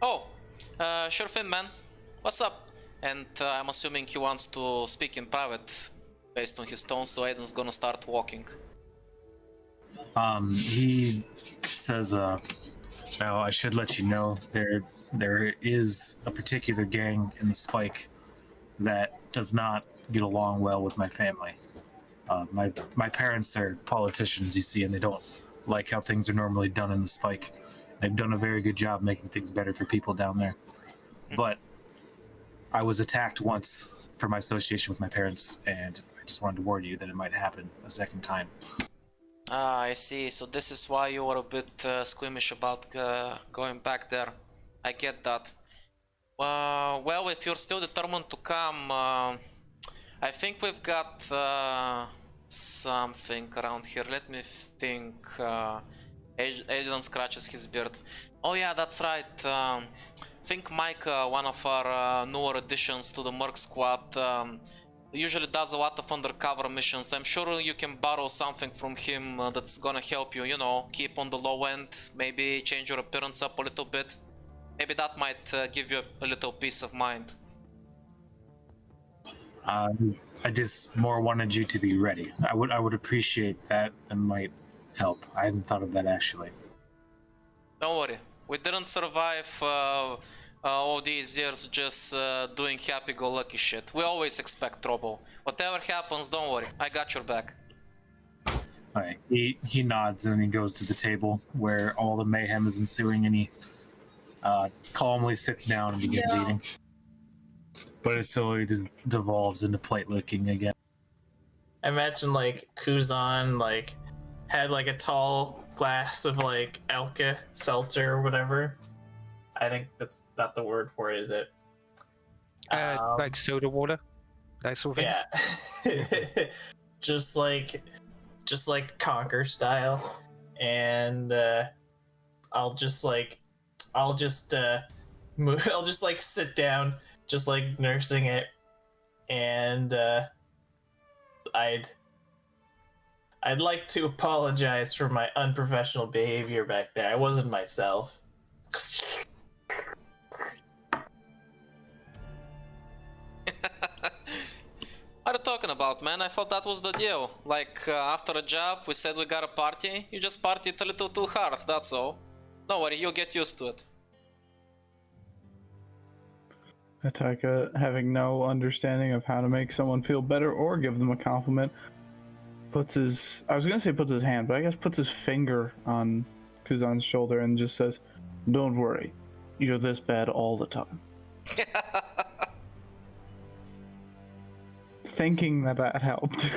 Oh, sure thing, man. What's up? And I'm assuming he wants to speak in private based on his tone, so Aiden's gonna start walking. He says, "Now I should let you know there is a particular gang in the Spike that does not get along well with my family. My parents are politicians, you see, and they don't like how things are normally done in the Spike. They've done a very good job making things better for people down there. But I was attacked once for my association with my parents, and I just wanted to warn you that it might happen a second time." I see. So this is why you were a bit squeamish about going back there. I get that. Well, if you're still determined to come, I think we've got something around here. Let me think. Aiden scratches his beard. Oh yeah, that's right. I think Mike, one of our newer additions to the Merc squad, usually does a lot of undercover missions. I'm sure you can borrow something from him that's gonna help you, you know, keep on the low end, maybe change your appearance up a little bit. Maybe that might give you a little peace of mind. I just more wanted you to be ready. I would appreciate that. That might help. I hadn't thought of that actually. Don't worry, we didn't survive all these years just doing happy-go-lucky shit. We always expect trouble. Whatever happens, don't worry, I got your back. Alright, he nods and then he goes to the table where all the mayhem is ensuing, and he calmly sits down and begins eating. But it slowly just devolves into plate licking again. I imagine like Kuzon like had like a tall glass of like Elka seltzer or whatever. I think that's not the word for it, is it? Like soda water, that sort of thing. Yeah. just like Conquer style, and I'll just like move. I'll just like sit down, just like nursing it, and I'd like to apologize for my unprofessional behavior back there. I wasn't myself. What are you talking about, man? I thought that was the deal. Like, after a job, we said we got a party. You just partied a little too hard, that's all. Don't worry, you'll get used to it. Ataika, having no understanding of how to make someone feel better or give them a compliment, puts his hand, but I guess puts his finger on Kuzon's shoulder and just says, "Don't worry, you're this bad all the time." Thinking that helped.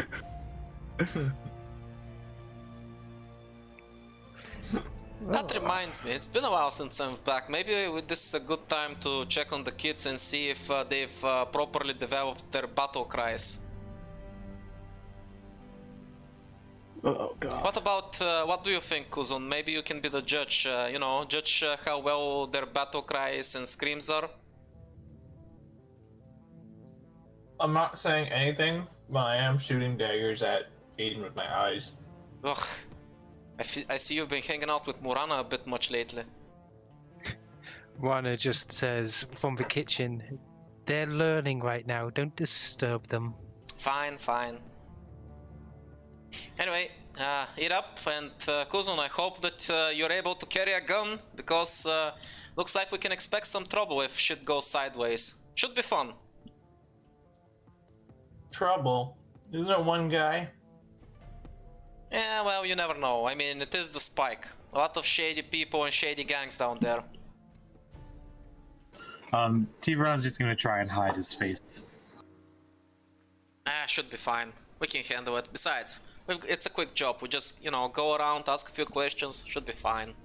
That reminds me, it's been a while since I'm back. Maybe this is a good time to check on the kids and see if they've properly developed their battle cries. Oh god. What about, what do you think, Kuzon? Maybe you can be the judge, judge how well their battle cries and screams are? I'm not saying anything, but I am shooting daggers at Aiden with my eyes. Ugh. I see you've been hanging out with Murana a bit much lately. Rana just says from the kitchen, "They're learning right now, don't disturb them." Fine, fine. Anyway, eat up, and Kuzon, I hope that you're able to carry a gun, because looks like we can expect some trouble if shit goes sideways. Should be fun. Trouble? Isn't there one guy? Yeah, well, you never know. I mean, it is the Spike. A lot of shady people and shady gangs down there. Thiveron's just gonna try and hide his face. Should be fine. We can handle it. Besides, it's a quick job. We just, go around, ask a few questions. Should be fine.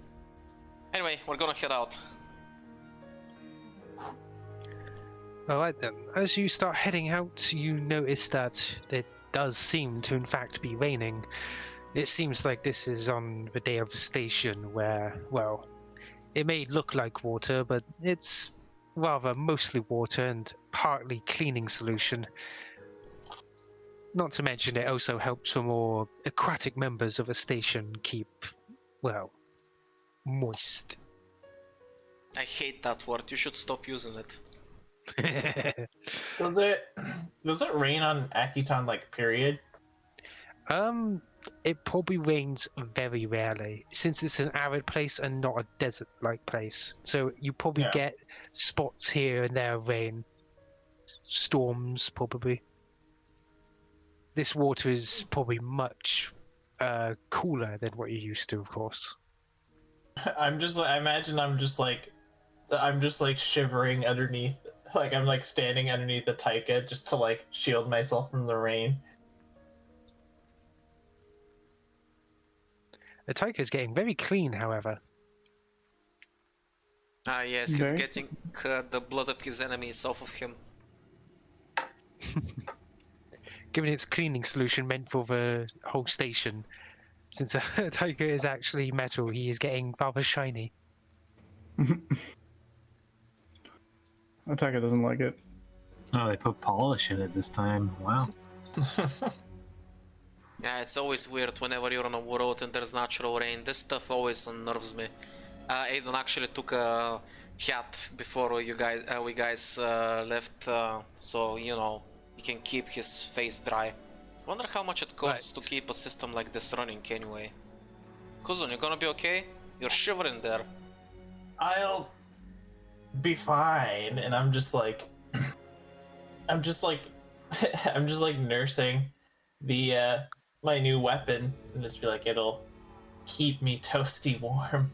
Anyway, we're gonna head out. Alright then, as you start heading out, you notice that it does seem to in fact be raining. It seems like this is on the day of the station where, well, it may look like water, but it's rather mostly water and partly cleaning solution. Not to mention it also helps for more aquatic members of a station keep, well, moist. I hate that word. You should stop using it. Does it rain on Akiton like period? It probably rains very rarely, since it's an arid place and not a desert-like place. So you probably get spots here and there of rain. Storms, probably. This water is probably much cooler than what you're used to, of course. I imagine I'm just like shivering underneath. Like I'm like standing underneath the Ataika just to like shield myself from the rain. Ataika is getting very clean, however. Yes, he's getting the blood of his enemies off of him. Given its cleaning solution meant for the whole station, Since Ataika is actually metal, he is getting rather shiny. Ataika doesn't like it. Oh, they put polish in it this time. Wow. Yeah, it's always weird whenever you're on a road and there's natural rain. This stuff always unnerves me. Aiden actually took a hat before we guys left, so you know he can keep his face dry. Wonder how much it costs to keep a system like this running anyway. Kuzon, you gonna be okay? You're shivering there. I'll be fine, and I'm just like I'm just like nursing the my new weapon and just feel like it'll keep me toasty warm.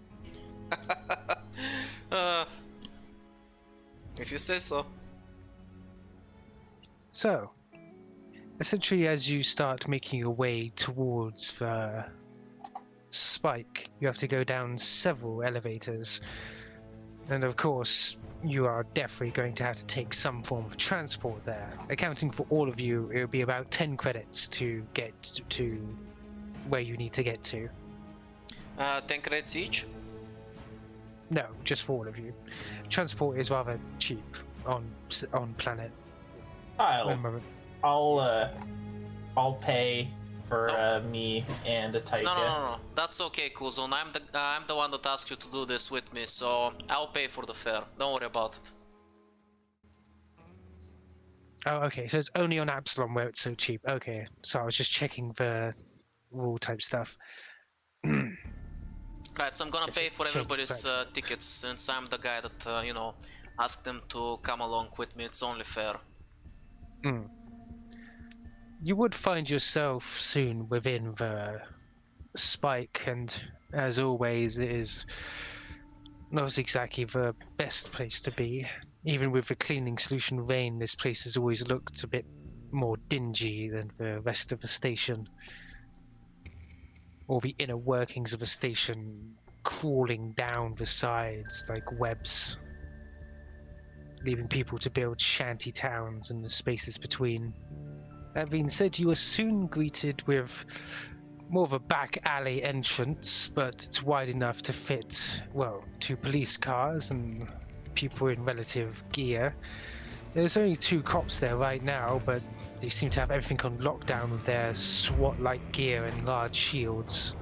If you say so. So, essentially, as you start making your way towards the spike, you have to go down several elevators. And of course, you are definitely going to have to take some form of transport there. Accounting for all of you, it would be about 10 credits to get to where you need to get to. 10 credits each? No, just for all of you. Transport is rather cheap on planet. I'll pay for me and Ataika. No. That's okay, Kuzon. I'm the one that asked you to do this with me, so I'll pay for the fare. Don't worry about it. Oh, okay. So it's only on Absalom where it's so cheap. Okay. So I was just checking the rule type stuff. Right, so I'm gonna Yes, pay for change everybody's price. tickets since I'm the guy that, you know, asked them to come along with me. It's only fair. You would find yourself soon within the spike, and as always, it is not exactly the best place to be. Even with the cleaning solution rain, this place has always looked a bit more dingy than the rest of the station. Or the inner workings of a station crawling down the sides like webs, leaving people to build shanty towns and the spaces between. That being said, you are soon greeted with more of a back alley entrance, but it's wide enough to fit, well, 2 police cars and people in relative gear. There's only 2 cops there right now, but they seem to have everything on lockdown with their SWAT-like gear and large shields.